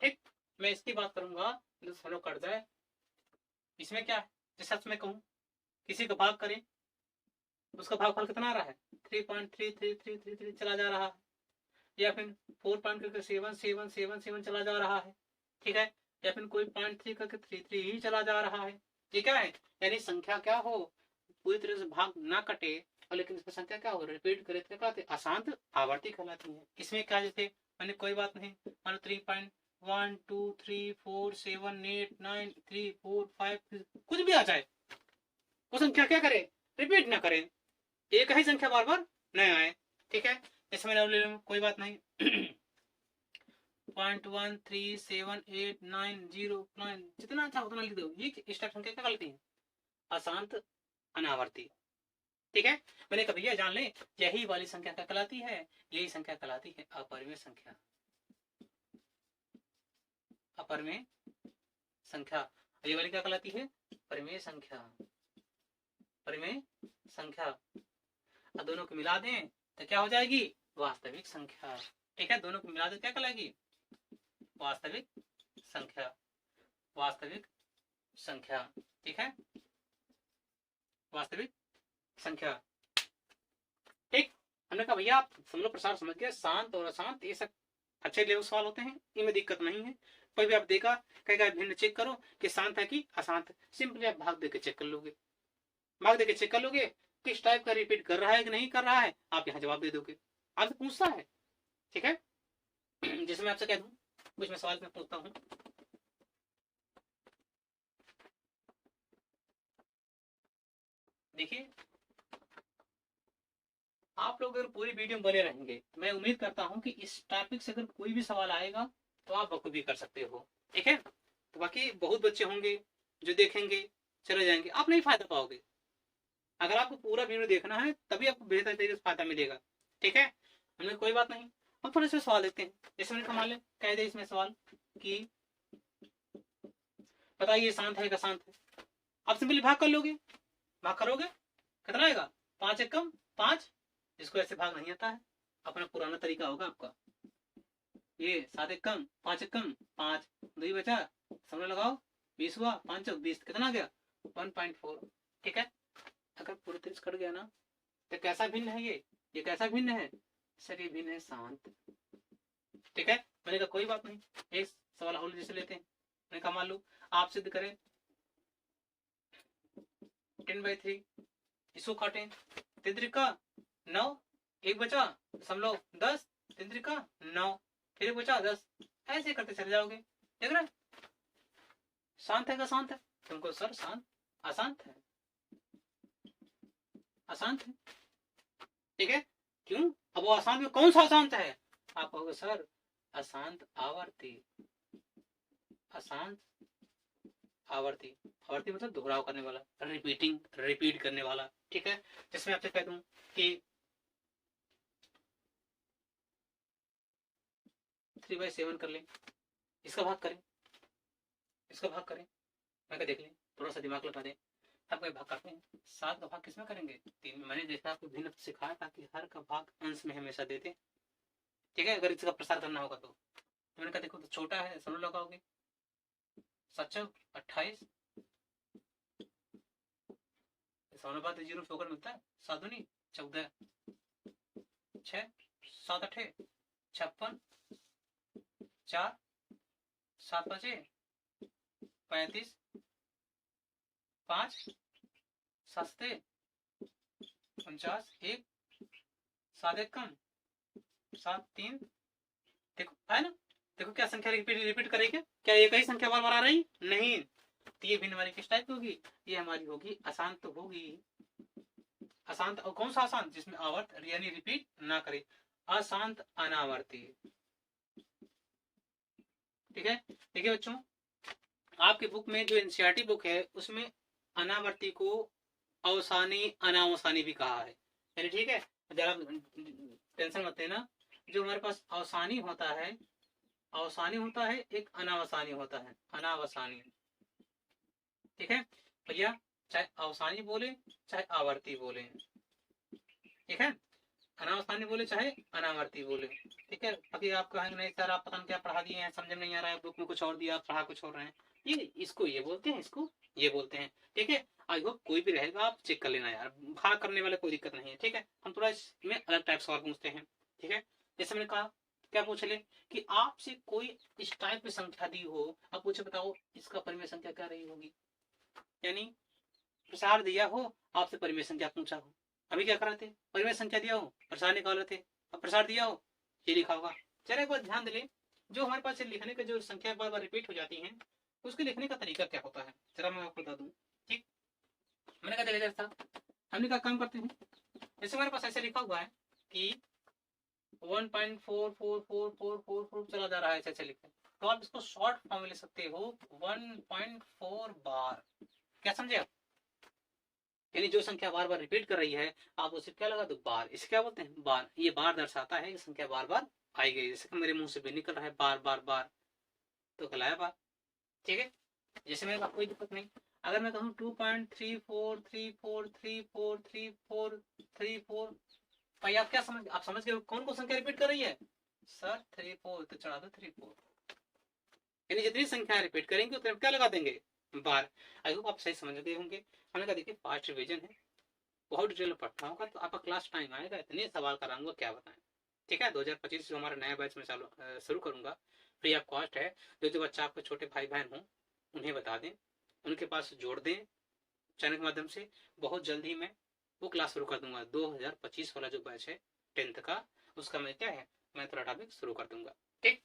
ठीक, मैं इसकी बात करूंगा जो फॉलो कर जाए। इसमें क्या है, जैसे मैं कहूँ किसी का भाग करें, उसका भागफल कितना आ रहा है, 3.3333 चला जा रहा है, या फिर 4.77777 चला जा रहा है। ठीक है, या फिर कोई 0.3 करके 33 ही चला जा रहा है। ये क्या है, यानी संख्या क्या हो, पूरी तरह से भाग ना कटे और लेकिन इसमें संख्या क्या हो, रिपीट करे, क्या कहते हैं, अशांत आवर्ती कहलाती है। इसमें क्या, जैसे मैंने कोई बात नहीं, मान लो 3.123478935 कुछ भी आ जाए, वो संख्या क्या करे, रिपीट ना करे, एक ही संख्या बार बार न आए। ठीक है, इसमें ले लो, कोई बात नहीं 0.13789 जितना अच्छा उतना लिख दो। ये स्टेप संख्या क्या कहलाती है, अशांत अनावर्ती। ठीक है, मैंने कहा भैया जान ले, यही वाली संख्या क्या कहलाती है, यही संख्या कहलाती है अपरिमेय संख्या, अपरिमेय संख्या। ये वाली क्या कहलाती है, परिमेय संख्या, परिमेय संख्या। अब दोनों को मिला दें तो क्या हो जाएगी, वास्तविक संख्या। ठीक है, दोनों को मिला दे क्या कहलाएगी, वास्तविक संख्या, वास्तविक संख्या। ठीक है, वास्तविक संख्या। ठीक, हमने कहा भैया आप समझ लो, प्रसार समझ गए, शांत और अशांत ये सब अच्छे लेवल सवाल होते हैं, इनमें दिक्कत नहीं है। कोई भी आप देखा कहेगा भिन्न चेक करो कि शांत है कि अशांत, सिंपली आप भाग देके चेक कर लोगे, भाग देके चेक कर लोगे, किस टाइप का रिपीट कर रहा है कि नहीं कर रहा है, आप यहाँ जवाब दे दोगे। आपसे पूछता है, ठीक है। जैसे मैं आपसे कह दूं, कुछ मैं सवाल में पूछता हूँ, देखिए आप लोग अगर पूरी वीडियो में बने रहेंगे, मैं उम्मीद करता हूँ कि इस टॉपिक से अगर कोई भी सवाल आएगा तो आप बखूबी कर सकते हो, ठीक है। तो बाकी बहुत बच्चे होंगे जो देखेंगे चले जाएंगे, आप नहीं फायदा पाओगे। अगर आपको पूरा वीडियो देखना है तभी आपको बेहतर तरीके से फायदा मिलेगा, ठीक है। हमने कोई बात नहीं, हम थोड़े से सवाल देखते हैं। जैसे मैंने मान लें कह दे इसमें सवाल कि बताइए शांत है का शांत है, आप सिंपली भाग कर लोगे, भाग करोगे कितना आएगा, 5 एक कम 5। जिसको ऐसे भाग नहीं आता है, अपना पुराना तरीका होगा आपका, ये 7 एक कम 5 एक कम 5, 2 बचा, समझ लगाओ 20 हुआ, 5 20, कितना आ गया 1.4, ठीक है। अगर पूरे तरीके से कट गया ना तो कैसा भिन्न है ये कैसा भिन्न है सर, ये भिन्न है शांत, ठीक है। मैंने कहा कोई बात नहीं, एक सवाल और जैसे लेते हैं। मैंने कहा मान लो आप सिद्ध करें 10/3, इसको काटें 3 का 9, एक बचा समझ 10, 3 का 9, फिर बचा 10, ऐसे करते चले जाओगे, देख रहे शांत है का शांत है, तुमको सर शांत अशांत है, अशांत है, ठीक है। क्यों, अब वो अशांत में कौन सा अशांत है, आप कहोगे सर अशांत आवर्ती, अशांत आवर्ती, आवर्ती मतलब दोहराव करने वाला, रिपीट करने वाला, ठीक है। जिसमें आपसे कह दूं कि 3/7 कर लें, इसका भाग करें, इसका भाग करें, मैं क्या देख लें, थोड़ा सा दिमाग लगा दें, आप भाग करते हैं 7 का भाग किसमें करेंगे 3 में। मैंने देखा आपको भिन्न सिखाया था कि हर का भाग अंश में हमेशा देते, ठीक है। अगर इसका प्रसार करना होगा तो मैंने कहा देखो तो छोटा है, समझ लगाओगे 7 28, समानुपात 0 से होकर मिलता है 7 दूनी 14, 6 7 8 56, 4 7 5 35, 5 7 49, 1 7 1 कम 7 3, देखो है ना, देखो क्या संख्या रिपीट करेगी, क्या एक ही संख्या बार बार आ रही नहीं। तो ये भिन्न हमारी किस टाइप की होगी, ये हमारी होगी अशांत होगी, अशांत। और कौन सा अशांत, जिसमें आवर्त यानी रिपीट ना करे, अशांत अनावर्ती, ठीक है। देखिए बच्चों आपके बुक में जो एनसीईआरटी बुक है उसमें अनावर्ती को अवसानी अनावसानी भी कहा है, यानी ठीक है। जरा टेंशन मत लेना, जो हमारे पास अवसानी होता है, अवसानी होता है, एक अनावसानी होता है, अनावसानी, ठीक है भैया। चाहे अवसानी बोले चाहे आवर्ती बोले, ठीक है, अनावसानी बोले चाहे अनावर्ती बोले, ठीक है। अभी आप कहेंगे नहीं सर आप पता नहीं क्या पढ़ा दिए हैं, समझ में नहीं आ रहा है, बुक में कुछ और दिया, आप पढ़ा कुछ और रहे हैं, ये इसको ये बोलते हैं, इसको ये बोलते हैं, ठीक है। आई होप कोई भी रहेगा आप चेक कर लेना यार, भाग करने वाले कोई दिक्कत नहीं है, ठीक है। हम थोड़ा इसमें अलग टाइप सवाल पूछते हैं, ठीक है। जैसे मैंने कहा क्या पूछ ले कि आपसे कोई इस टाइप की संख्या दी हो, आप पूछे बताओ इसका परिमेय संख्या क्या रही होगी, यानी प्रसार दिया हो, आपसे परिमेय संख्या पूछा हो, अभी क्या कर रहे थे, परिमेय संख्या दिया हो प्रसार निकाल रहे थे, अब प्रसार दिया हो ये लिखा होगा। चलो एक बार ध्यान दे, जो हमारे पास लिखने का जो संख्या बार बार रिपीट हो जाती है उसके लिखने का तरीका क्या होता है, जरा मैं आपको बता दूं, ठीक। मैंने कहा देखा जैसा हमने क्या काम करते हैं, जैसे हमारे पास ऐसे लिखा हुआ है कि 1.44444 चला जा रहा है, ऐसे लिखते हैं, तो आप इसको शॉर्ट फॉर्म में लिख सकते हो 1.4 बार, क्या समझे आप, यानी जो संख्या बार बार रिपीट कर रही है आप उसे क्या लगा दो बार, इसे क्या बोलते हैं बार, ये बार दर्शाता है कि संख्या बार बार आई गई, जैसे मेरे मुंह से भी निकल रहा है बार बार बार, तो कहलाया बार, ठीक है। जैसे मेरे पास कोई दिक्कत नहीं, अगर मैं कहूँ 2.3434343434, भाई आप क्या समझ, आप समझ गए कौन कौन संख्या रिपीट कर रही है, सर 34, तो चढ़ा दो 34, यानी जितनी संख्या रिपीट करेंगे उतने क्या लगा देंगे बार। आई होप आप सही समझ गए होंगे। हमने कहा देखिए फास्ट रिविजन है, बहुत डिटेल में पढ़ना होगा, तो आपका क्लास टाइम आएगा इतने सवाल कराऊंगा क्या बताएं, ठीक है। 2025 से हमारा नया बैच में शुरू करूंगा, फ्री ऑफ कॉस्ट है, जो बच्चा आपके छोटे भाई बहन हो उन्हें बता दें, उनके पास जोड़ दें चैनल के माध्यम से, बहुत जल्दी मैं वो क्लास शुरू कर दूंगा। 2025 वाला जो बैच है 10th का, उसका मैं क्या है मैथ वाला टॉपिक शुरू कर दूंगा। ठीक,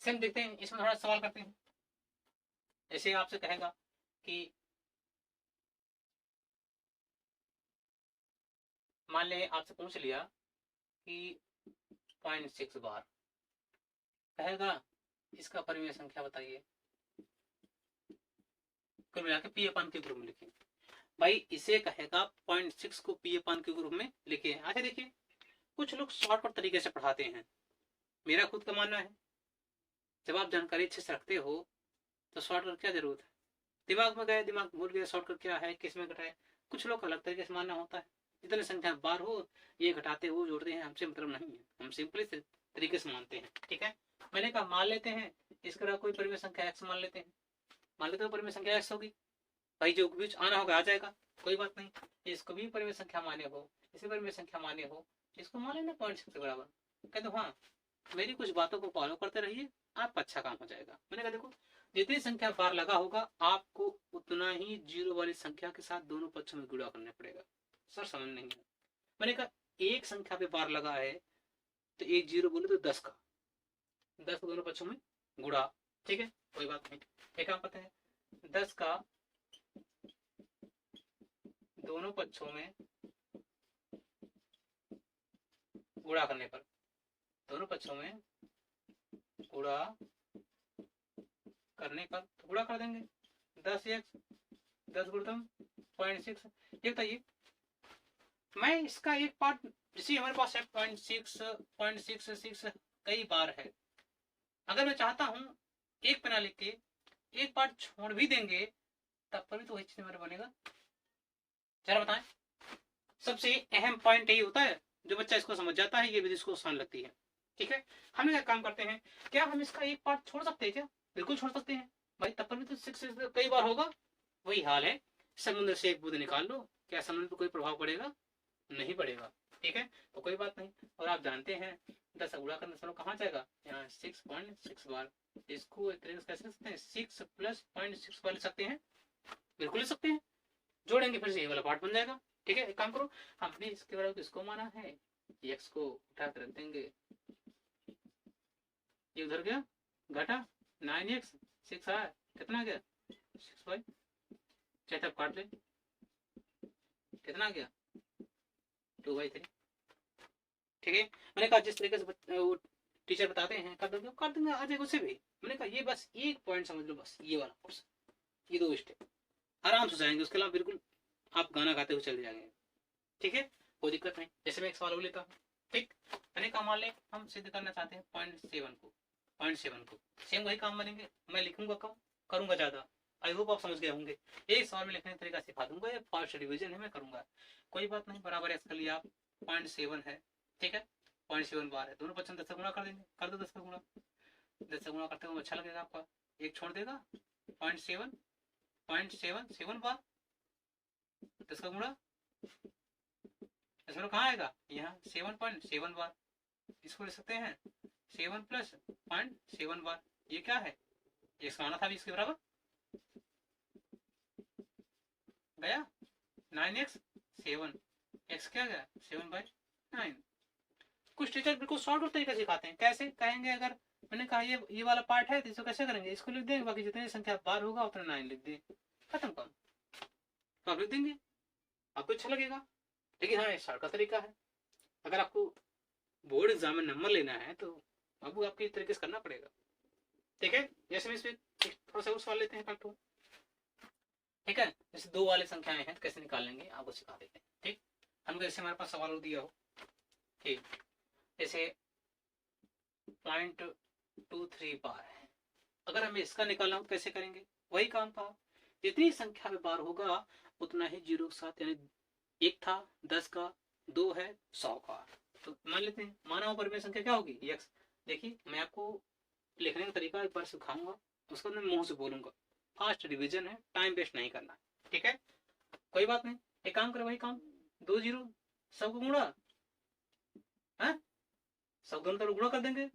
सेम देखते हैं, इसमें थोड़ा सवाल करते हैं। ऐसे आपसे कहेगा कि मान ले आपसे पूछ लिया कि 0.6 बार, कहेगा इसका परिमेय संख्या बताइए, कुल मिला के पी अपान के ग्रुप में लिखें। भाई इसे कहेगा 0.6 को पी अपान के ग्रुप में लिखे। अच्छा देखिए, कुछ लोग शॉर्टकट तरीके से पढ़ाते हैं, मेरा खुद का मानना है जब आप जानकारी अच्छे से रखते हो तो शॉर्टकट क्या जरूरत है, दिमाग में गए, दिमाग भूल गया शॉर्टकट क्या है, किस में घटाए। कुछ लोग अलग तरीके से मानना होता है, जितने संख्या बार हो ये घटाते हो जोड़ते हैं, हमसे मतलब नहीं है, हम सिंपली तरीके से मानते हैं। ठीक है, मैंने कहा मान लेते हैं इसका कोई परिमेय संख्या x मान लेते हैं, मान लेते हो परिमेय संख्या x होगी, भाई जो बीच आना होगा आ जाएगा, कोई बात नहीं। इसको भी परिमेय संख्या माने हो, इसी परिमेय संख्या माने हो, इसको मान लेना 0.6 के बराबर। कहते हाँ मेरी कुछ बातों को फॉलो करते रहिए, आपका अच्छा काम हो जाएगा। मैंने कहा देखो जितनी संख्या बार लगा होगा आपको उतना ही जीरो वाली संख्या के साथ दोनों पक्षों में गुणा करना पड़ेगा। सर समझ नहीं है। मैंने कहा एक संख्या पे बार लगा है तो एक जीरो बोले तो 10 का, 10 को दोनों पक्षों में गुणा। ठीक है, कोई बात नहीं। एक काम पता है 10 का दोनों पक्षों में गुणा करने पर, दोनों पक्षों में गुणा करने पर तो गुणा कर देंगे 10x 10 गुणितम 0.6। ये बताइए मैं इसका एक पार्ट, जैसे हमारे पास है 0.6 कई बार है, अगर मैं चाहता हूं एक पेना लिख के एक पार्ट छोड़ भी देंगे तब पर भी तो वही चीज हमारा बनेगा। जरा बताएं, सबसे अहम पॉइंट यही होता है, जो बच्चा इसको समझ जाता है ये विधि इसको आसान लगती है। ठीक है, हम क्या काम करते हैं, क्या हम इसका एक पार्ट छोड़ सकते हैं क्या, बिल्कुल छोड़ सकते हैं भाई, तब पर भी तो 6 कई बार होगा। वही हाल है, समुद्र से एक बूंद निकाल लो, क्या समुद्र पर कोई प्रभाव पड़ेगा, नहीं पड़ेगा। ठीक है, तो कोई बात नहीं। और आप जानते हैं 10 गुणा करने से कहाँ जाएगा, यहाँ 6.6 बार, इसको एक तरीके से कैसे लिख सकते हैं 6 + 0.6 बार लिख सकते हैं, बिल्कुल लिख सकते हैं, जोड़ेंगे फिर से ये वाला पार्ट बन जाएगा। ठीक है, एक काम करो, हमने इसके बराबर किसको माना है, x को उठा कर रख देंगे, ये उधर गया घटा 9x 6 आया, कितना गया 6/, चाहे तब काट ले, कितना गया 2/3। ठीक है, मैंने कहा जिस तरीके से वो टीचर बताते हैं कर दोगे कर दूंगा, आ जाएगा उसे भी। मैंने कहा ये बस एक पॉइंट समझ लो, बस ये वाला कोर्स, ये 2 स्टेप आराम से जाएंगे, उसके अलावा बिल्कुल आप गाना गाते हुए चले जाएंगे। ठीक है, कोई दिक्कत नहीं। जैसे मैं एक सवाल लेता हूँ, ठीक, मैंने कहा मान ले हम सिद्ध करना चाहते हैं 0.7 को, 0.7 को, सेम वही काम बनेंगे, मैं लिखूंगा कम करूंगा ज्यादा। आई होप आप समझ गए होंगे, एक सवाल में लिखने का तरीका सिखा दूंगा, ये फास्ट रिविजन है मैं करूंगा, कोई बात नहीं। बराबर एक्स कर लिया आप, 0.7 है, ठीक है 0.7 बार है, दोनों पक्षों 10 का गुणा कर देंगे, कर दो 10 का गुणा, 10 का गुणा करते हुए अच्छा लगेगा आपका, एक छोड़ देगा 0.7 बार 10 का गुणा, इसमें कहाँ आएगा यहाँ 7.7 बार, इसको लिख सकते हैं 7 + 0.7 बार, ये क्या है ये आना था इसके बराबर, गया 9x 7, x क्या गया 7/9। कुछ टीचर बिल्कुल शॉर्ट तरीका सिखाते हैं, कैसे कहेंगे, अगर मैंने कहा ये वाला पार्ट है तो इसको कैसे करेंगे, इसको लिख देंगे, बाकी जितनी संख्या बार होगा उतना 9 लिख दें, खत्म काम, तो आप लिख देंगे, आपको अच्छा लगेगा। लेकिन हाँ शॉर्ट का तरीका है, अगर आपको बोर्ड एग्जाम में नंबर लेना है तो अब आपको इस तरीके से करना पड़ेगा। ठीक है, जैसे मैं इसमें थोड़ा सा सवाल लेते हैं पार्ट 2। ठीक है, जैसे 2 वाली संख्याएं हैं तो कैसे निकालेंगे आपको सिखा देते हैं। ठीक, हम जैसे हमारे पास सवाल दिया हो, ठीक, जैसे 0.23 बार है, अगर हमें इसका निकालना हो कैसे करेंगे, वही काम था, जितनी संख्या में बार होगा उतना ही जीरो के साथ, यानी 1 था 10 का, 2 है 100 का, तो मान लेते हैं माना हुआ परिमेय संख्या क्या होगी x। देखिए मैं आपको लिखने का तरीका एक बार सिखाऊंगा, उसको मैं मुंह से बोलूंगा, फास्ट रिवीजन है, टाइम वेस्ट नहीं करना। ठीक है, कोई बात नहीं, एक काम करो, वही काम 2 जीरो सबको गुणा, सब दोनों तरफ गुणा कर देंगे,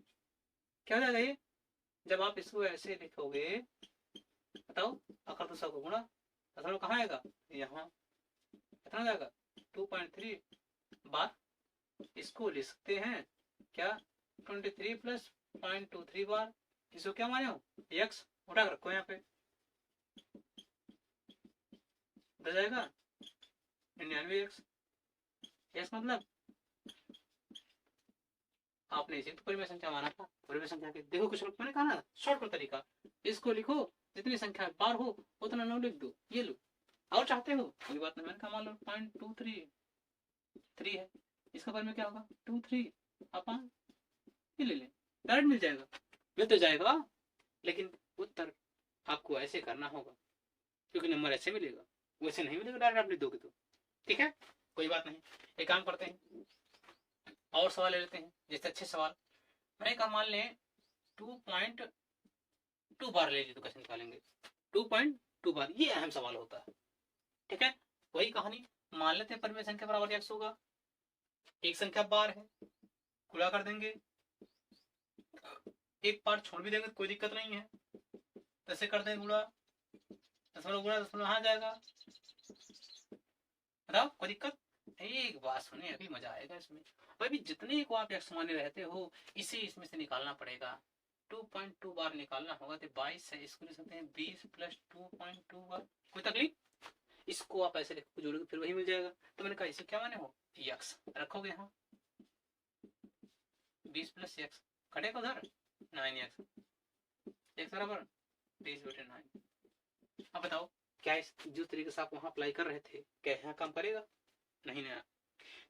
क्या हो जाएगा ये, जब आप इसको ऐसे लिखोगे बताओ, अगर तो सबको गुणा, दशमलव कहाँ आएगा यहाँ, कितना हो जाएगा 2.3 बार। इसको लिख सकते हैं क्या 23 प्लस 0.23 बार। इसको क्या माने हो x उठा कर रखो यहाँ पे, हो जाएगा 99x। x मतलब आपने इसे तो परिमेय संख्या माना था, परिमेय संख्या के देखो कुछ मैंने कहा ना शॉर्टकट तरीका, इसको लिखो जितनी संख्या बार हो उतना नाम लिख दो, ये लो। और चाहते हो कोई बात नहीं, मैंने कहा मान लो 0.233 है, इसका परिमेय क्या होगा 23 अपन ये ले लें, डायरेक्ट मिल जाएगा, मिल तो जाएगा लेकिन उत्तर आपको ऐसे करना होगा क्योंकि नंबर ऐसे मिलेगा, वैसे नहीं मिलेगा डायरेक्ट आप लिख दोगे तो। ठीक है कोई बात नहीं, एक काम करते हैं और सवाल ले लेते हैं, जैसे अच्छे सवाल। मैंने कहा मान लें 2.2 बार ले लीजिए तो कैसे निकालेंगे 2.2 बार, ये अहम सवाल होता है। ठीक है वही कहानी, मान लेते हैं परिमेय संख्या बराबर x होगा, एक संख्या बार है, गुणा कर देंगे, एक पार्ट छोड़ भी देंगे कोई दिक्कत नहीं है, कैसे कर देंगे गुणा, दशमलव गुणा दशमलव आ जाएगा, बताओ कोई दिक्कत। एक बात सुनिए अभी मजा आएगा इसमें, भाई भी जितने को आप x माने रहते हो इसे इसमें से निकालना पड़ेगा, 2.2 बार निकालना होगा तो 22 है, इसको लिख सकते हैं 20 प्लस 2.2 बार, कोई तकलीफ। इसको आप ऐसे लिखो जोड़ोगे फिर वही मिल जाएगा, तो मैंने कहा इसे क्या माने हो x रखोगे यहाँ 20 प्लस x कटेगा उधर 9x, x बराबर 20/9। अब बताओ क्या इस जिस तरीके से आप वहां अप्लाई कर रहे थे क्या यहाँ काम करेगा, नहीं ना।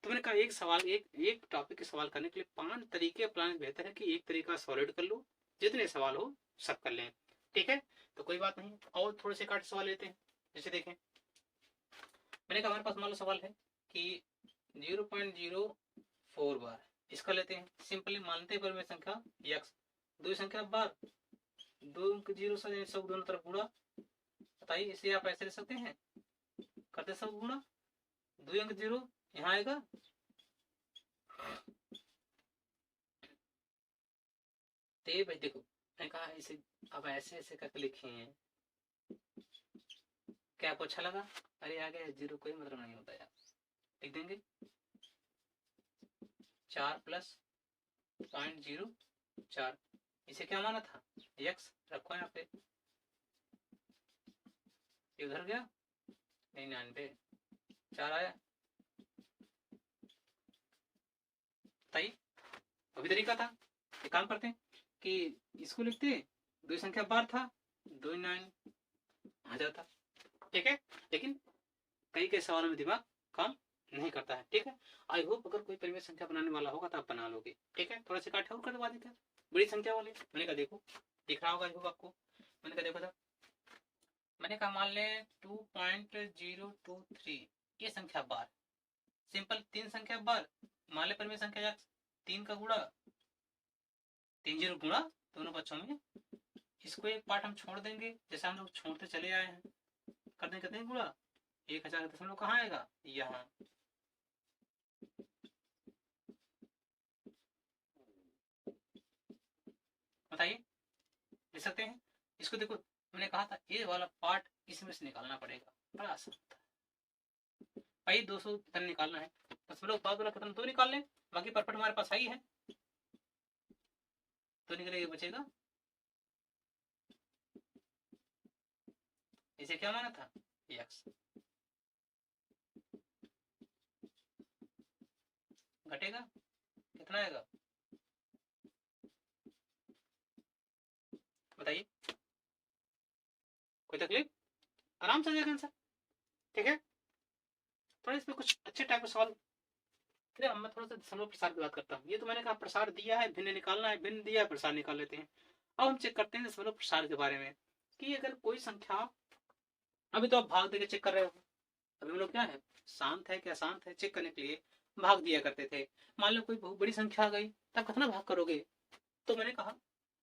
तो मैंने कहा एक सवाल एक टॉपिक के सवाल करने के लिए 5 तरीके अपनाने बेहतर है कि एक तरीका सॉलिड कर लो, जितने सवाल हो सब कर लें। ठीक है तो कोई बात नहीं, और थोड़े से काट सवाल लेते हैं। जैसे देखें मैंने कहा हमारे पास मान लो सवाल है कि 0.04 बार, इसका लेते हैं सिंपली मानते हैं परिमेय संख्या x, दो संख्या बार, दो अंक 0 से सब दोनों तरफ गुणा, बताइए इसे आप ऐसे ले सकते हैं, करते सब गुणा, 2 अंक 0 यहाँ आएगा, तो भाई देखो मैंने कहा इसे अब ऐसे ऐसे करके लिखे हैं, क्या आपको अच्छा लगा, अरे आगे 0 कोई मतलब नहीं होता यार, लिख देंगे 4 प्लस 0.04, इसे क्या माना था x रखो यहाँ पे, ये उधर गया 99 4 आया, बताइए अभी तरीका था। एक काम करते हैं कि इसको लिखते दो संख्या बार था 29 आ जाता। ठीक है लेकिन कई कई सवालों में दिमाग काम नहीं करता है। ठीक है आई होप अगर कोई परिमेय संख्या बनाने वाला होगा तो आप बना लोगे। ठीक है थोड़ा सा काट और करवा देते बड़ी संख्या वाले, मैंने कहा देखो दिख रहा होगा आपको, मैंने कहा देखो था, मैंने कहा मान ले 2.023 ये संख्या बार, सिंपल 3 संख्या बार, मान ले परिमेय संख्या 3 का गुणा 3 0 गुणा दोनों बच्चों में, इसको एक पार्ट हम छोड़ देंगे जैसे हम लोग छोड़ते चले आए हैं, कर देंगे कहते हैं गुणा 1000 दशमलव कहाँ आएगा यहाँ, बताइए ले सकते हैं। इसको देखो मैंने कहा था ये वाला पार्ट इसमें से निकालना पड़ेगा, बड़ा आसान था भाई, 200 कितना निकालना है, दशमलव बाद वाला कितना 2 निकाल लें, बाकी परफेक्ट हमारे पास आई है तो निकलेगा बचेगा, इसे क्या माना था x, घटेगा कितना आएगा बताइए, कोई तकलीफ, आराम से आएगा आंसर। ठीक है थोड़ा इसमें कुछ अच्छे टाइप का सवाल, मैं थोड़ा सा दशमलव प्रसार की बात करता हूँ, ये तो मैंने कहा प्रसार दिया है भिन्न निकालना है, भिन्न दिया है प्रसार निकाल लेते हैं। अब हम चेक करते हैं दशमलव प्रसार के बारे में कि अगर कोई संख्या, अभी तो आप भाग देके चेक कर रहे हो, अभी हम लोग क्या है शांत है क्या शांत है चेक करने के लिए भाग दिया करते थे, मान लो कोई बहुत बड़ी संख्या आ गई तब कितना भाग करोगे, तो मैंने कहा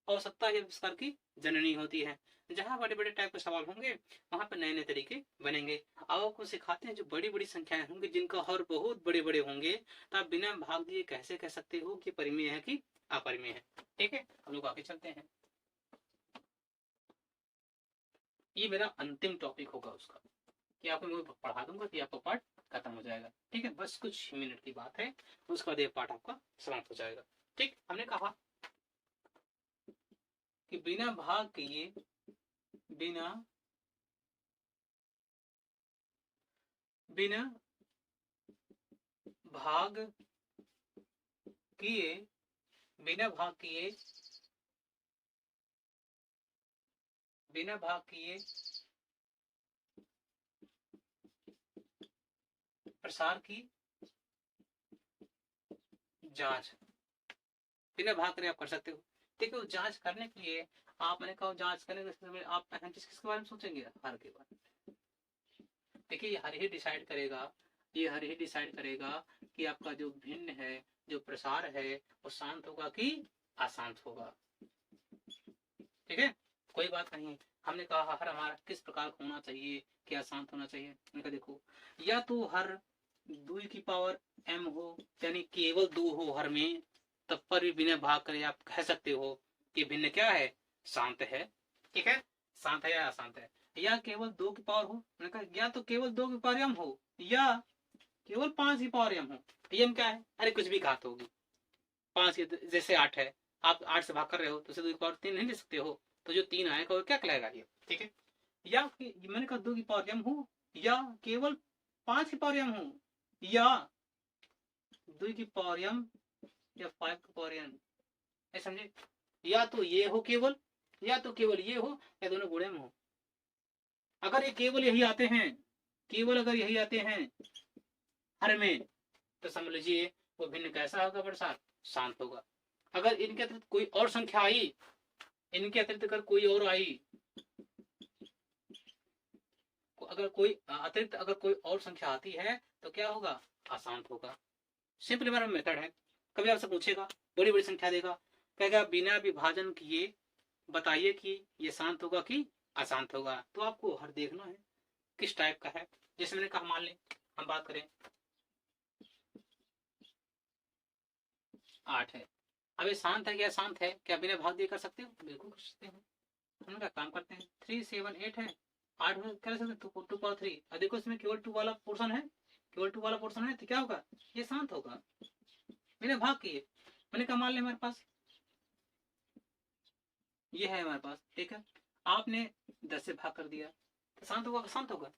आवश्यकता ही आविष्कार की जननी होती है, जहां बड़े बड़े टाइप के सवाल होंगे वहां पर नए नए तरीके बनेंगे। अब आपको सिखाते हैं जो बड़ी बड़ी संख्याएं होंगी जिनका हर बहुत बड़े बड़े होंगे तो आप बिना भाग दिए कैसे कह सकते हो कि परिमेय है कि अपरिमेय है। ठीक है हम लोग आगे चलते हैं, ये मेरा अंतिम टॉपिक होगा उसका कि आपको मैं पढ़ा दूंगा कि आपका पार्ट खत्म हो जाएगा। ठीक है, बस कुछ मिनट की बात है, उसके बाद ये पार्ट आपका समाप्त हो जाएगा। ठीक, हमने कहा कि बिना भाग किए बिना भाग किए बिना भाग किए प्रसार की जांच बिना भाग करे आप कर सकते हो। देखिए, जांच करने के लिए आप, मैंने कहा जांच करने के समय आप किसके बारे में सोचेंगे? हर के बारे में। देखिए, ये हर ही डिसाइड करेगा कि आपका जो भिन्न है, जो प्रसार है, वो शांत होगा कि अशांत होगा। ठीक है, कोई बात नहीं। हमने कहा हर हमारा किस प्रकार का होना चाहिए, क्या शांत होना चाहिए। मैंने कहा देखो, या तो हर 2 की पावर m हो, यानी केवल 2 हो हर में, तब पर भी बिना भाग करे आप कह सकते हो कि भिन्न क्या है? शांत है। ठीक है, शांत है या अशांत है। या केवल 2 की पावर हो, मैंने कहा या तो केवल 2 की पावर m हो, या केवल 5 की पावर m हो। m क्या है? अरे कुछ भी घात होगी। 5 की जैसे 8 है, आप 8 से भाग कर रहे हो तो उसे 2 की पावर 3 नहीं ले सकते हो, तो जो 3 आएगा वो क्या कहलाएगा? ये। ठीक है, या मैंने कहा 2 की पावर m हो, या केवल 5 की पावर m हो, या 2 की पावर m या 5 की पावर n, ऐसे समझे? या तो ये हो केवल, या तो केवल ये हो, या दोनों गुणे में हो। अगर ये केवल यही आते हैं, केवल अगर यही आते हैं हर में, तो समझ लीजिए वो भिन्न कैसा होगा? प्रसार शांत होगा। अगर इनके अतिरिक्त कोई और संख्या आई, इनके अतिरिक्त अगर कोई और आई, अगर कोई अतिरिक्त अगर कोई और संख्या आती है तो क्या होगा? अशांत होगा। सिंपल मेरा मेथड है। कभी आपसे पूछेगा, बड़ी बड़ी संख्या देगा, कहेगा बिना विभाजन किए बताइए कि ये शांत होगा कि अशांत होगा। तो आपको हर देखना है किस टाइप का है। जैसे मैंने कहा, मान लें हम बात करें 8 है, अब ये शांत है क्या अशांत है? क्या बिना भाग दिए कर सकते हो? बिल्कुल कर सकते हो। हम क्या काम करते हैं, 3 7 8 है, 8 में कर सकते 2 पावर 3। अब देखो इसमें केवल 2 वाला पोर्शन है, केवल 2 वाला पोर्शन है, तो क्या होगा? ये शांत होगा बिना भाग किए। मैंने कहा मान लें हमारे पास ये है, हमारे पास ठीक है, आपने 10 से भाग कर दिया, तो शांत होगा? शांत होगा,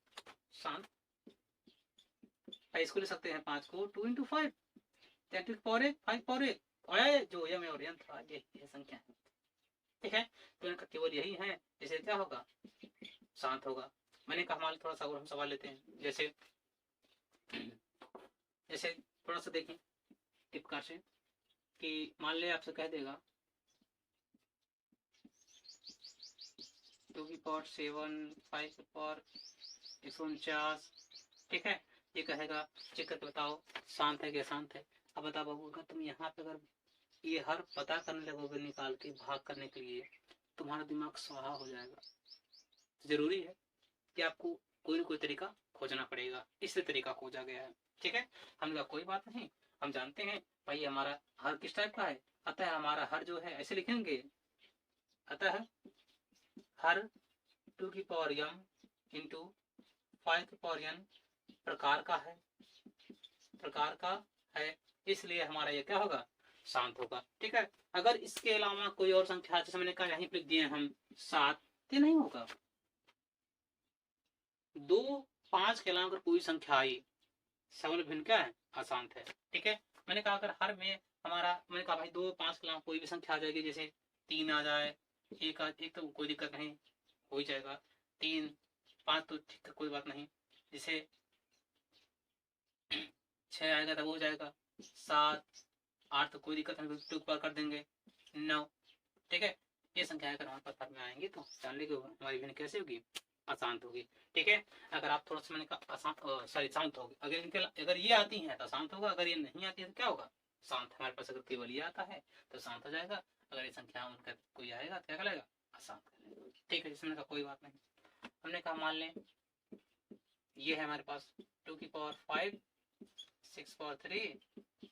शांत। इसको ले सकते हैं 5 को 2 into 5, 10 to the power 8, 5 power 8 आया, जो यम और यन था ये संख्या है। ठीक है, तो इनका केवल यही है, जिसे क्या होगा? शांत होगा। मैंने कहा मान थोड़ा सा और हम सवाल लेते हैं, जैसे जैसे थोड़ा सा देखें टिपकार से, कि मान ले आपसे कह देगा 2 की पावर 7, 5 की पावर 149। ठीक है, ये कहेगा चेक करके बताओ शांत है कि अशांत है। अब बताओ बाबू, अगर तुम यहाँ पे अगर ये हर पता करने लगोगे निकाल के भाग करने के लिए, तुम्हारा दिमाग स्वाहा हो जाएगा। जरूरी है कि आपको कोई ना कोई तरीका खोजना पड़ेगा, इसलिए तरीका खोजा गया है। ठीक है, हमने कहा कोई बात नहीं, हम जानते हैं भाई हमारा हर किस टाइप का है, अतः हमारा हर जो है ऐसे लिखेंगे, अतः हर 2 की पावर m इंटू 5 की पावर n प्रकार का है, इसलिए हमारा ये क्या होगा? शांत होगा। ठीक है, अगर इसके अलावा कोई और संख्या, जैसे मैंने कहा यहीं लिख दिए हम 7, तो नहीं होगा। 2 5 के अलावा अगर कोई संख्या आई, सबल भिन्न क्या है? अशांत है। ठीक है, मैंने कहा अगर हर में हमारा, मैंने कहा भाई 2 5 के अलावा कोई भी संख्या आ जाएगी, जैसे 3 आ जाए, एक तो कोई दिक्कत नहीं, हो ही जाएगा। 3 5 तो ठीक है, कोई बात नहीं। जैसे 6 आएगा तब हो जाएगा। 7 8 तो कोई दिक्कत नहीं, 2 पर कर देंगे। 9, ठीक है, ये संख्या अगर हमारे पास में आएंगे तो जान लेंगे हमारी भिन्न कैसे होगी? अशांत होगी। ठीक है, अगर आप थोड़ा सा मैंने कहा शांत होगी, अगर ये आती हैं तो शांत होगा, अगर ये नहीं आती है तो क्या होगा? शांत। हमारे पास अगर केवल ये आता है तो शांत हो जाएगा, अगर ये संख्या उनका कोई आएगा तो क्या कहलाएगा? अशांत। ठीक है, जिसमें कोई बात नहीं। हमने कहा मान लें ये है हमारे पास 2 की पावर 5, 6 पावर 3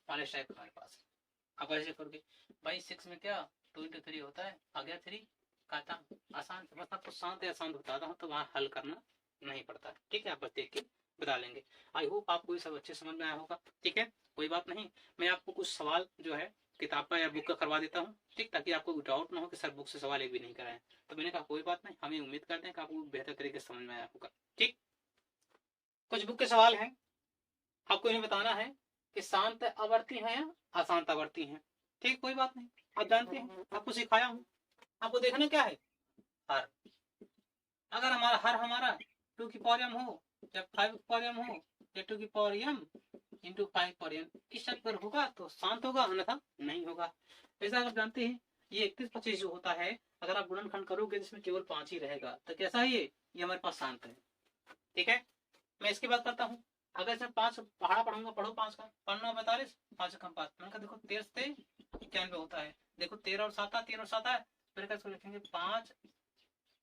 वाले टाइप हमारे पास। अब ऐसे करोगे भाई 6 में क्या 2 into 3 होता है, आ गया 3, कहता आसान। बस आपको शांत या अशांत बताता हूँ, तो वहाँ हल करना नहीं पड़ता। ठीक है, आप बस देख के बता लेंगे। आई होप आपको ये सब अच्छे समझ में आया होगा। ठीक है, कोई बात नहीं, मैं आपको कुछ सवाल जो है किताब का या बुक का करवा देता हूँ, ठीक, ताकि आपको डाउट ना हो कि सर बुक से सवाल एक भी नहीं कराए। तो मैंने कहा कोई बात नहीं, हमें उम्मीद करते हैं कि आपको बेहतर तरीके से समझ में आया होगा। ठीक, कुछ बुक के सवाल हैं, आपको इन्हें बताना है कि शांत आवर्ती है या अशांत आवर्ती है। ठीक, कोई बात नहीं, आप जानते हैं, आपको सिखाया हूँ। आपको देखना क्या है, हर। अगर हमारा हर हमारा 2 की पावर m हो या 5 की पावर m हो या 2 की power m into 5 power m, इस सब पर होगा तो शांत होगा, अन्यथा नहीं होगा। ऐसा आप जानते हैं, ये 31-25 जो होता है, अगर आप गुणनखंड करोगे जिसमें केवल 5 ही रहेगा, तो कैसा है ये हमारे पास शांत है। ठीक है, मैं इसकी बात करता हूँ। अगर इसमें 5 पहाड़ा पढ़ूंगा, पढ़ो 5 का, 5×9 = 45, 5 से कम 5, मैंने कहा देखो 13 से 91 होता है, देखो 13 और 7 3 और 7 है, मेरे ख्याल से लिखेंगे 5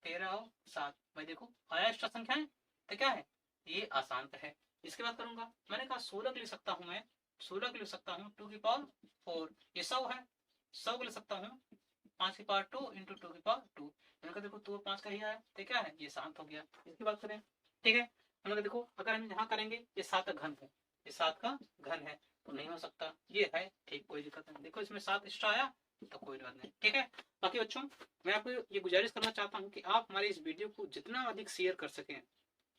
13 और 7, मैं देखो आया एक्स्ट्रा संख्या है, तो क्या है, ये अशांत है। इसकी बात करूंगा, मैंने कहा 16 को लिख सकता हूँ मैं, 16 को लिख सकता हूँ 2 की पावर 4, ये 100 है, 100 को लिख सकता हूँ 5 की पावर 2 इंटू 2 की पावर 2, मैंने कहा देखो 2 और 5 का ही आया, तो क्या है, ये शांत हो गया। इसकी बात करें, ठीक है, मैंने कहा देखो अगर हम यहाँ करेंगे, ये 7 का घन है, ये 7 का घन है, तो नहीं हो सकता, ये है, ठीक, कोई दिक्कत नहीं। देखो इसमें 7 एक्स्ट्रा आया, तो कोई बात नहीं। ठीक है, बाकी बच्चों मैं आपको ये गुजारिश करना चाहता हूँ कि आप हमारे इस वीडियो को जितना अधिक शेयर कर सकें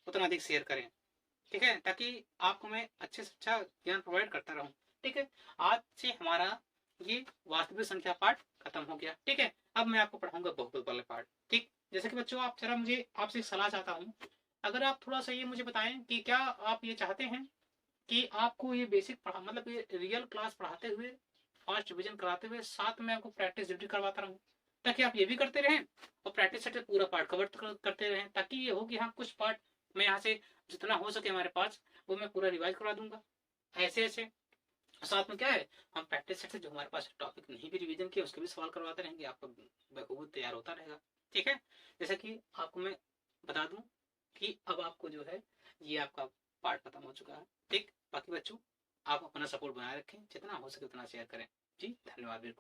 उतना अधिक शेयर करें। ठीक है, ताकि आपको मैं अच्छे से अच्छा ज्ञान प्रोवाइड करता रहूं। ठीक है, आज से हमारा ये वास्तविक संख्या पार्ट खत्म हो गया। ठीक है, अब मैं आपको पढ़ाऊंगा बहुपद वाले पार्ट। ठीक, जैसे कि बच्चों आप जरा मुझे आपसे एक सलाह चाहता हूँ, अगर आप थोड़ा सा ये मुझे बताएं कि क्या आप ये चाहते हैं कि आपको ये बेसिक पढ़ा, मतलब ये रियल क्लास पढ़ाते हुए, फर्स्ट डिवीजन कराते हुए, साथ में आपको प्रैक्टिस ड्यूटी करवाता रहूं, ताकि आप ये भी करते रहें और प्रैक्टिस से पूरा पार्ट कवर करते रहें, ताकि ये हो कि हाँ कुछ पार्ट मैं यहाँ से जितना हो सके हमारे पास वो मैं पूरा रिवाइज करवा दूंगा। ऐसे ऐसे साथ में क्या है, हम प्रैक्टिस सेट से जो हमारे पास टॉपिक नहीं भी रिवीजन किए उसके भी सवाल करवाते रहेंगे, आपका बखूबी तैयार होता रहेगा। ठीक है, जैसा कि आपको मैं बता दूं कि अब आपको जो है ये आपका पार्ट खत्म हो चुका है। ठीक, बाकी बच्चों आप अपना सपोर्ट बनाए रखें, जितना हो सके उतना शेयर करें। जी धन्यवाद।